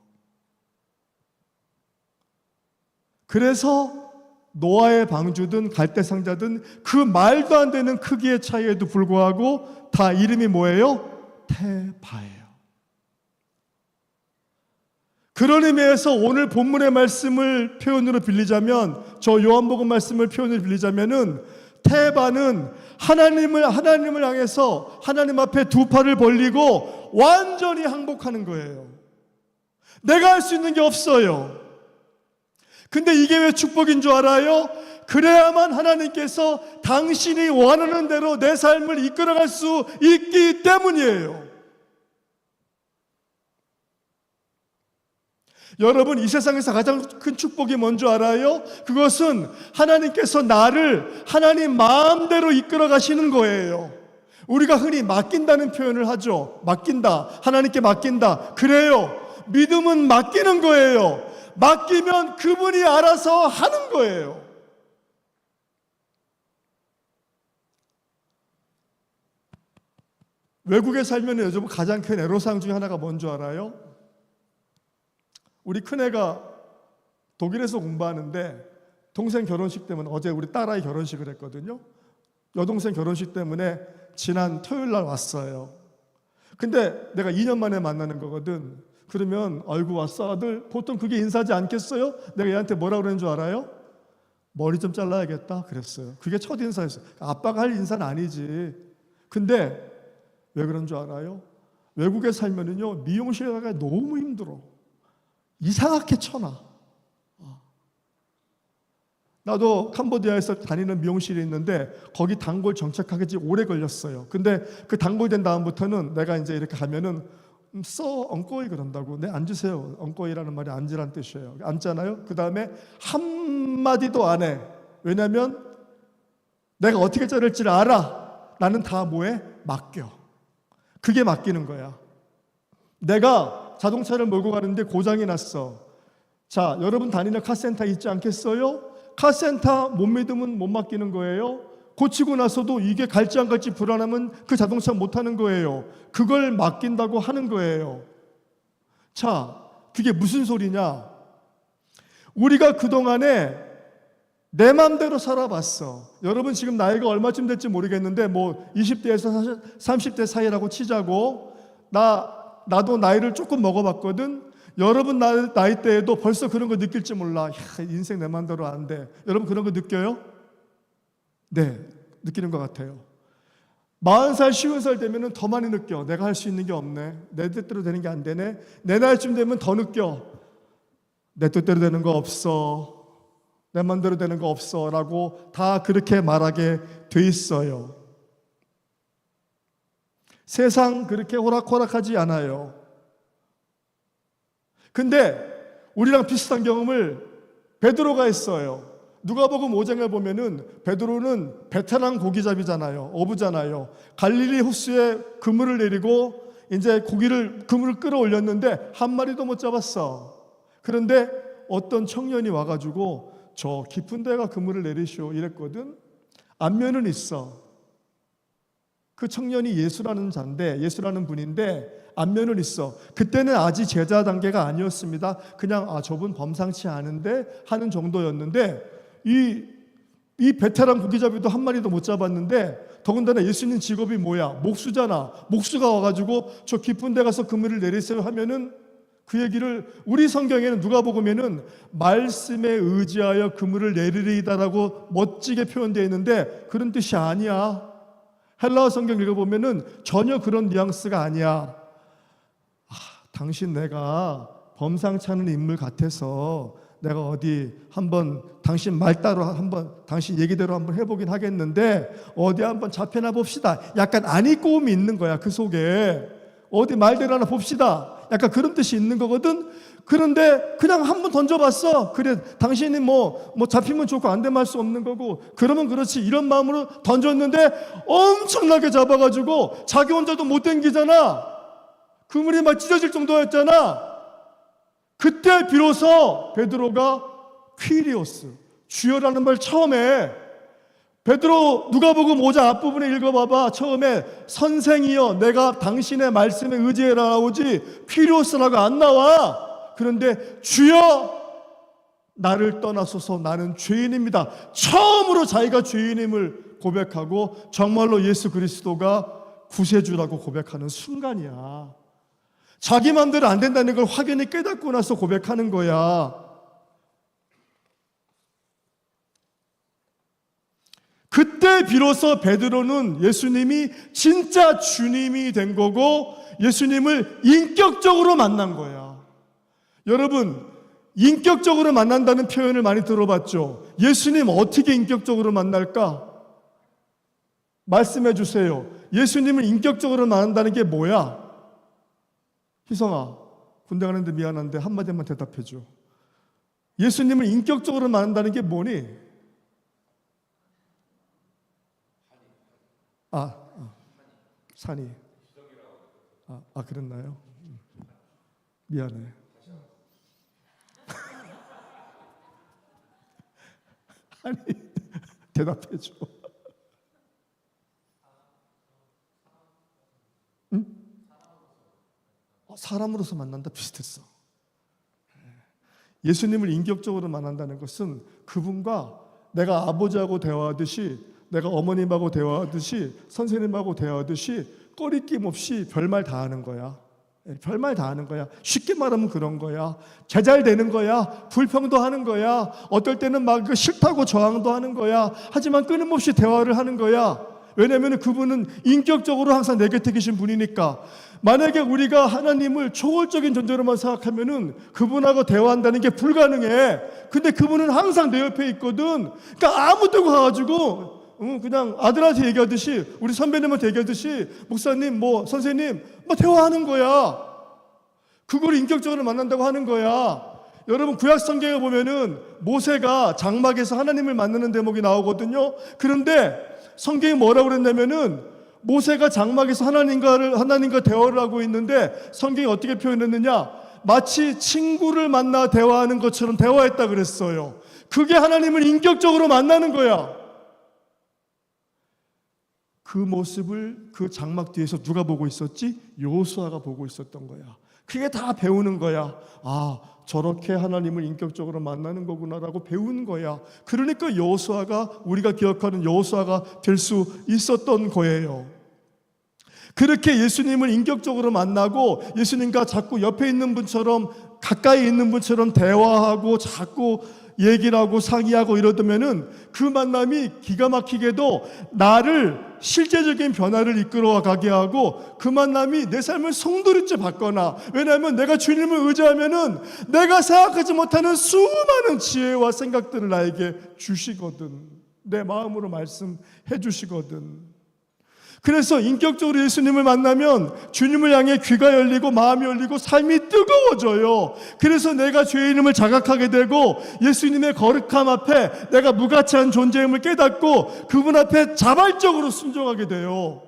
그래서 노아의 방주든 갈대 상자든 그 말도 안 되는 크기의 차이에도 불구하고 다 이름이 뭐예요? 태바예요. 그런 의미에서 오늘 본문의 말씀을 표현으로 빌리자면, 저 요한복음 말씀을 표현으로 빌리자면은 태바는 하나님을 향해서 하나님 앞에 두 팔을 벌리고 완전히 항복하는 거예요. 내가 할 수 있는 게 없어요. 근데 이게 왜 축복인 줄 알아요? 그래야만 하나님께서 당신이 원하는 대로 내 삶을 이끌어갈 수 있기 때문이에요. 여러분, 이 세상에서 가장 큰 축복이 뭔지 알아요? 그것은 하나님께서 나를 하나님 마음대로 이끌어 가시는 거예요. 우리가 흔히 맡긴다는 표현을 하죠. 맡긴다, 하나님께 맡긴다. 그래요. 믿음은 맡기는 거예요. 맡기면 그분이 알아서 하는 거예요. 외국에 살면 요즘 가장 큰 애로사항 중에 하나가 뭔지 알아요? 우리 큰애가 독일에서 공부하는데 동생 결혼식 때문에, 어제 우리 딸아이 결혼식을 했거든요. 여동생 결혼식 때문에 지난 토요일 날 왔어요. 근데 내가 2년 만에 만나는 거거든. 그러면 아이고 왔어 아들, 보통 그게 인사지 않겠어요? 내가 얘한테 뭐라 그러는 줄 알아요? 머리 좀 잘라야겠다 그랬어요. 그게 첫 인사였어요. 아빠가 할 인사는 아니지. 근데 왜 그런 줄 알아요? 외국에 살면은요, 미용실 가기가 너무 힘들어. 이상하게 쳐놔. 나도 캄보디아에서 다니는 미용실이 있는데 거기 단골 정착하기 오래 걸렸어요. 근데 그 단골 된 다음부터는 내가 이제 이렇게 가면은 엉꼬이 그런다고. 네, 앉으세요. 엉꼬이라는 말이 앉으란 뜻이에요. 앉잖아요. 그 다음에 한마디도 안 해. 왜냐면 내가 어떻게 자를지를 알아. 나는 다 뭐해? 맡겨. 그게 맡기는 거야. 내가 자동차를 몰고 가는데 고장이 났어. 자, 여러분 다니는 카센터 있지 않겠어요? 카센터 못 믿으면 못 맡기는 거예요. 고치고 나서도 이게 갈지 안 갈지 불안하면 그 자동차 못 타는 거예요. 그걸 맡긴다고 하는 거예요. 자, 그게 무슨 소리냐? 우리가 그동안에 내 맘대로 살아봤어. 여러분 지금 나이가 얼마쯤 될지 모르겠는데 뭐 20대에서 30대 사이라고 치자고. 나도 나이를 조금 먹어봤거든. 여러분 나이 때에도 벌써 그런 거 느낄지 몰라. 인생 내 맘대로 안 돼. 여러분 그런 거 느껴요? 네, 느끼는 것 같아요. 40살, 50살 되면 더 많이 느껴. 내가 할 수 있는 게 없네. 내 뜻대로 되는 게 안 되네. 내 나이쯤 되면 더 느껴. 내 뜻대로 되는 거 없어. 내 맘대로 되는 거 없어. 라고 다 그렇게 말하게 돼 있어요. 세상 그렇게 호락호락하지 않아요. 근데 우리랑 비슷한 경험을 베드로가 했어요. 누가복음 5장에 보면은 베드로는 베테랑 고기잡이잖아요. 어부잖아요. 갈릴리 호수에 그물을 내리고 이제 그물을 끌어올렸는데 한 마리도 못 잡았어. 그런데 어떤 청년이 와가지고 저 깊은 데가 그물을 내리시오 이랬거든. 안면은 있어. 그 청년이 예수라는 자인데, 예수라는 분인데 안면은 있어. 그때는 아직 제자 단계가 아니었습니다. 그냥 저분 범상치 않은데 하는 정도였는데 이 베테랑 고기잡이도 한 마리도 못 잡았는데, 더군다나 예수님 직업이 뭐야? 목수잖아. 목수가 와가지고 저 깊은 데 가서 그물을 내리세요 하면은 그 얘기를 우리 성경에는 누가복음에는 말씀에 의지하여 그물을 내리리이다라고 멋지게 표현되어 있는데 그런 뜻이 아니야. 헬라어 성경 읽어보면은 전혀 그런 뉘앙스가 아니야. 당신 내가 범상치 않은 인물 같아서 내가 어디 한번 당신 말 따로 한번 당신 얘기대로 한번 해보긴 하겠는데 어디 한번 잡혀나 봅시다. 약간 안이꼬움이 있는 거야. 그 속에 어디 말대로 하나 봅시다. 약간 그런 뜻이 있는 거거든. 그런데 그냥 한번 던져봤어. 그래 당신이 뭐 잡히면 좋고 안 되면 할 수 없는 거고 그러면 그렇지 이런 마음으로 던졌는데 엄청나게 잡아가지고 자기 혼자도 못 당기잖아. 그물이 막 찢어질 정도였잖아. 그때 비로소 베드로가 퀴리오스 주여라는 말 처음에 베드로 누가복음 5장 앞부분에 읽어봐봐. 처음에 선생이여 내가 당신의 말씀에 의지해라 나오지 퀴리오스라고 안 나와. 그런데 주여 나를 떠나소서 나는 죄인입니다. 처음으로 자기가 죄인임을 고백하고 정말로 예수 그리스도가 구세주라고 고백하는 순간이야. 자기 마음대로 안 된다는 걸 확연히 깨닫고 나서 고백하는 거야. 그때 비로소 베드로는 예수님이 진짜 주님이 된 거고 예수님을 인격적으로 만난 거야. 여러분, 인격적으로 만난다는 표현을 많이 들어봤죠. 예수님 어떻게 인격적으로 만날까? 말씀해 주세요. 예수님을 인격적으로 만난다는 게 뭐야? 희성아, 군대 가는데 미안한데 한마디만 대답해 줘. 예수님을 인격적으로 만난다는 게 뭐니? 산이. 그랬나요? 미안해. 아니, 대답해 줘. 응? 사람으로서 만난다 비슷했어. 예수님을 인격적으로 만난다는 것은 그분과 내가 아버지하고 대화하듯이 내가 어머님하고 대화하듯이 선생님하고 대화하듯이 꺼리낌 없이 별말 다 하는 거야. 별말 다 하는 거야. 쉽게 말하면 그런 거야. 제잘되는 거야. 불평도 하는 거야. 어떨 때는 막 싫다고 저항도 하는 거야. 하지만 끊임없이 대화를 하는 거야. 왜냐하면 그분은 인격적으로 항상 내 곁에 계신 분이니까. 만약에 우리가 하나님을 초월적인 존재로만 생각하면은 그분하고 대화한다는 게 불가능해. 근데 그분은 항상 내 옆에 있거든. 그러니까 아무 데고 가가지고 그냥 아들한테 얘기하듯이 우리 선배님한테 얘기하듯이 목사님 선생님 대화하는 거야. 그걸 인격적으로 만난다고 하는 거야. 여러분 구약 성경에 보면은 모세가 장막에서 하나님을 만나는 대목이 나오거든요. 그런데 성경이 뭐라고 그랬냐면은 모세가 장막에서 하나님과 대화를 하고 있는데 성경이 어떻게 표현했느냐? 마치 친구를 만나 대화하는 것처럼 대화했다 그랬어요. 그게 하나님을 인격적으로 만나는 거야. 그 모습을 그 장막 뒤에서 누가 보고 있었지? 여호수아가 보고 있었던 거야. 그게 다 배우는 거야. 저렇게 하나님을 인격적으로 만나는 거구나라고 배운 거야. 그러니까 여호수아가 우리가 기억하는 여호수아가 될 수 있었던 거예요. 그렇게 예수님을 인격적으로 만나고 예수님과 자꾸 옆에 있는 분처럼 가까이 있는 분처럼 대화하고 자꾸 얘기를 하고 상의하고 이러면은 그 만남이 기가 막히게도 나를 실제적인 변화를 이끌어 가게 하고 그 만남이 내 삶을 송두리째 바꿔놔. 왜냐하면 내가 주님을 의지하면은 내가 생각하지 못하는 수많은 지혜와 생각들을 나에게 주시거든. 내 마음으로 말씀해 주시거든. 그래서 인격적으로 예수님을 만나면 주님을 향해 귀가 열리고 마음이 열리고 삶이 뜨거워져요. 그래서 내가 죄인임을 자각하게 되고 예수님의 거룩함 앞에 내가 무가치한 존재임을 깨닫고 그분 앞에 자발적으로 순종하게 돼요.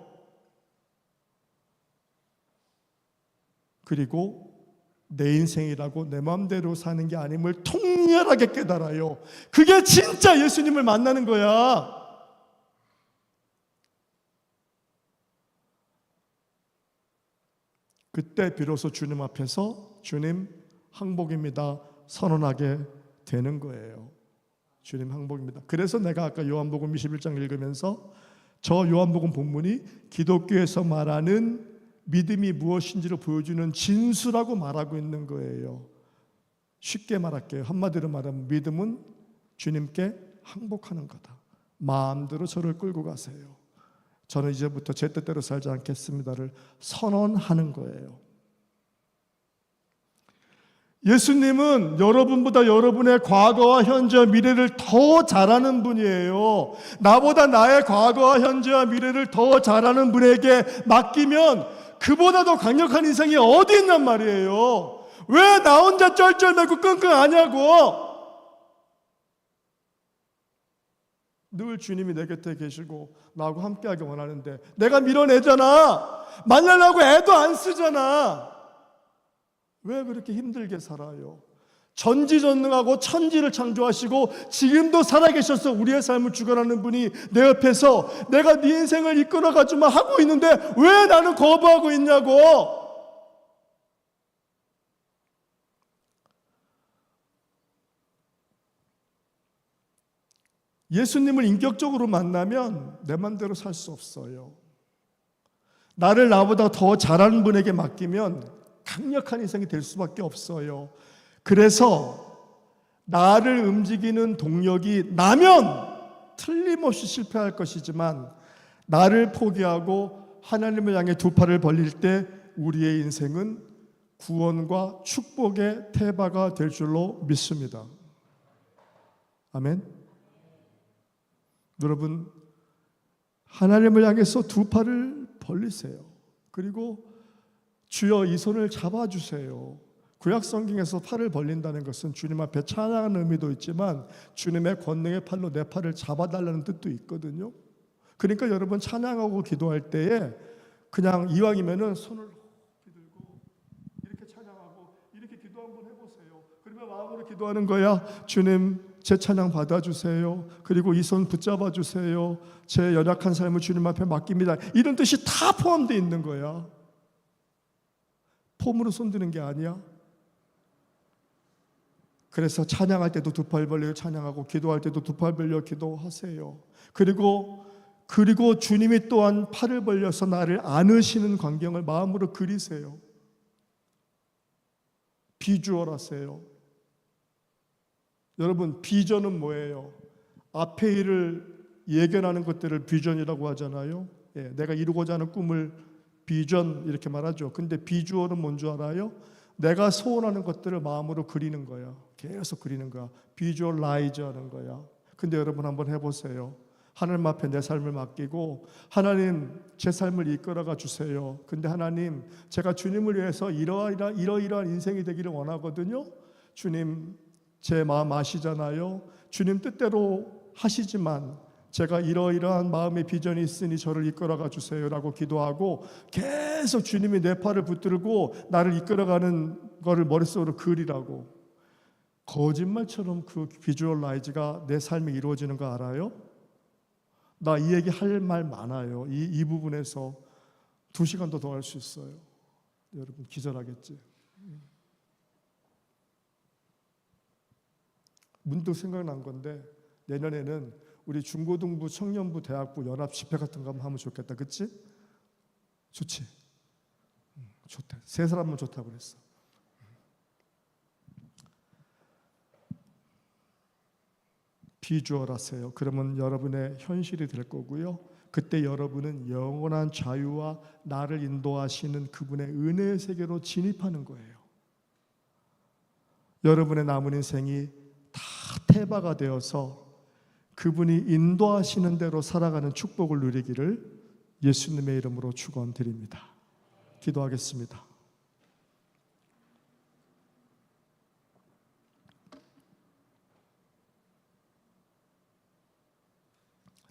그리고 내 인생이라고 내 마음대로 사는 게 아님을 통렬하게 깨달아요. 그게 진짜 예수님을 만나는 거야. 그때 비로소 주님 앞에서 주님 항복입니다 선언하게 되는 거예요. 주님 항복입니다. 그래서 내가 아까 요한복음 21장 읽으면서 저 요한복음 본문이 기독교에서 말하는 믿음이 무엇인지를 보여주는 진수라고 말하고 있는 거예요. 쉽게 말할게요. 한마디로 말하면 믿음은 주님께 항복하는 거다. 마음대로 저를 끌고 가세요. 저는 이제부터 제 뜻대로 살지 않겠습니다를 선언하는 거예요. 예수님은 여러분보다 여러분의 과거와 현재와 미래를 더 잘 아는 분이에요. 나보다 나의 과거와 현재와 미래를 더 잘 아는 분에게 맡기면 그보다 더 강력한 인생이 어디 있냔 말이에요. 왜 나 혼자 쩔쩔매고 끙끙하냐고. 늘 주님이 내 곁에 계시고 나하고 함께하기 원하는데 내가 밀어내잖아. 만나려고 애도 안 쓰잖아. 왜 그렇게 힘들게 살아요? 전지전능하고 천지를 창조하시고 지금도 살아계셔서 우리의 삶을 주관하는 분이 내 옆에서 내가 네 인생을 이끌어가주마 하고 있는데 왜 나는 거부하고 있냐고. 예수님을 인격적으로 만나면 내 맘대로 살 수 없어요. 나를 나보다 더 잘하는 분에게 맡기면 강력한 인생이 될 수밖에 없어요. 그래서 나를 움직이는 동력이 나면 틀림없이 실패할 것이지만 나를 포기하고 하나님을 향해 두 팔을 벌릴 때 우리의 인생은 구원과 축복의 태바가 될 줄로 믿습니다. 아멘. 여러분, 하나님을 향해서 두 팔을 벌리세요. 그리고 주여 이 손을 잡아주세요. 구약 성경에서 팔을 벌린다는 것은 주님 앞에 찬양하는 의미도 있지만 주님의 권능의 팔로 내 팔을 잡아달라는 뜻도 있거든요. 그러니까 여러분 찬양하고 기도할 때에 그냥 이왕이면은 손을 들고 이렇게 찬양하고 이렇게 기도 한번 해보세요. 그러면 마음으로 기도하는 거야. 주님 제 찬양 받아주세요. 그리고 이 손 붙잡아 주세요. 제 연약한 삶을 주님 앞에 맡깁니다. 이런 뜻이 다 포함되어 있는 거야. 폼으로 손드는 게 아니야. 그래서 찬양할 때도 두 팔 벌려 찬양하고 기도할 때도 두 팔 벌려 기도하세요. 그리고 주님이 또한 팔을 벌려서 나를 안으시는 광경을 마음으로 그리세요. 비주얼하세요. 여러분, 비전은 뭐예요? 앞에 일을 예견하는 것들을 비전이라고 하잖아요. 내가 이루고자 하는 꿈을 비전 이렇게 말하죠. 근데 비주얼은 뭔 줄 알아요? 내가 소원하는 것들을 마음으로 그리는 거야. 계속 그리는 거야. 비주얼라이즈 하는 거야. 근데 여러분 한번 해보세요. 하나님 앞에 내 삶을 맡기고 하나님 제 삶을 이끌어가 주세요. 근데 하나님 제가 주님을 위해서 이러이러한 인생이 되기를 원하거든요. 주님 제 마음 아시잖아요. 주님 뜻대로 하시지만 제가 이러이러한 마음의 비전이 있으니 저를 이끌어가 주세요라고 기도하고 계속 주님이 내 팔을 붙들고 나를 이끌어가는 거를 머릿속으로 그리라고. 거짓말처럼 그 비주얼라이즈가 내 삶에 이루어지는 거 알아요? 나 이 얘기 할 말 많아요. 이 부분에서 2시간도 더 할 수 있어요. 여러분 기절하겠지. 문득 생각난 건데 내년에는 우리 중고등부, 청년부, 대학부 연합 집회 같은 거 한번 하면 좋겠다. 그치? 좋지? 좋다. 3사람만 좋다고 그랬어. 비주얼하세요. 그러면 여러분의 현실이 될 거고요. 그때 여러분은 영원한 자유와 나를 인도하시는 그분의 은혜의 세계로 진입하는 거예요. 여러분의 남은 인생이 다 태바가 되어서 그분이 인도하시는 대로 살아가는 축복을 누리기를 예수님의 이름으로 축원드립니다. 기도하겠습니다.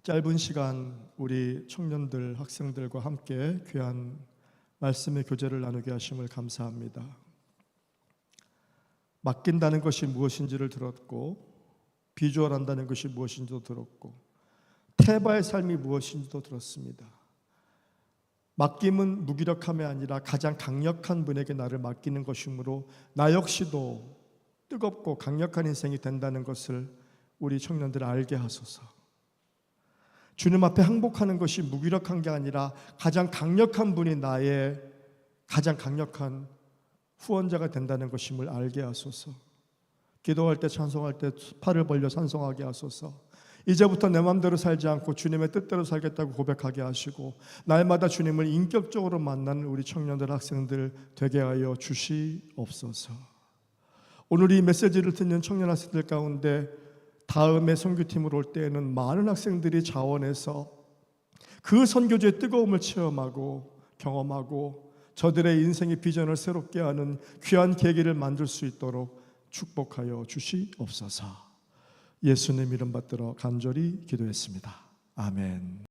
짧은 시간 우리 청년들, 학생들과 함께 귀한 말씀의 교제를 나누게 하심을 감사합니다. 맡긴다는 것이 무엇인지를 들었고 비주얼한다는 것이 무엇인지도 들었고 태바의 삶이 무엇인지도 들었습니다. 맡김은 무기력함이 아니라 가장 강력한 분에게 나를 맡기는 것이므로 나 역시도 뜨겁고 강력한 인생이 된다는 것을 우리 청년들 알게 하소서. 주님 앞에 항복하는 것이 무기력한 게 아니라 가장 강력한 분이 나의 가장 강력한 후원자가 된다는 것임을 알게 하소서. 기도할 때 찬송할 때 팔을 벌려 찬송하게 하소서. 이제부터 내 마음대로 살지 않고 주님의 뜻대로 살겠다고 고백하게 하시고 날마다 주님을 인격적으로 만나는 우리 청년들 학생들 되게 하여 주시옵소서. 오늘 이 메시지를 듣는 청년 학생들 가운데 다음에 선교팀으로 올 때에는 많은 학생들이 자원해서 그 선교주의 뜨거움을 체험하고 경험하고 저들의 인생의 비전을 새롭게 하는 귀한 계기를 만들 수 있도록 축복하여 주시옵소서. 예수님 이름 받들어 간절히 기도했습니다. 아멘.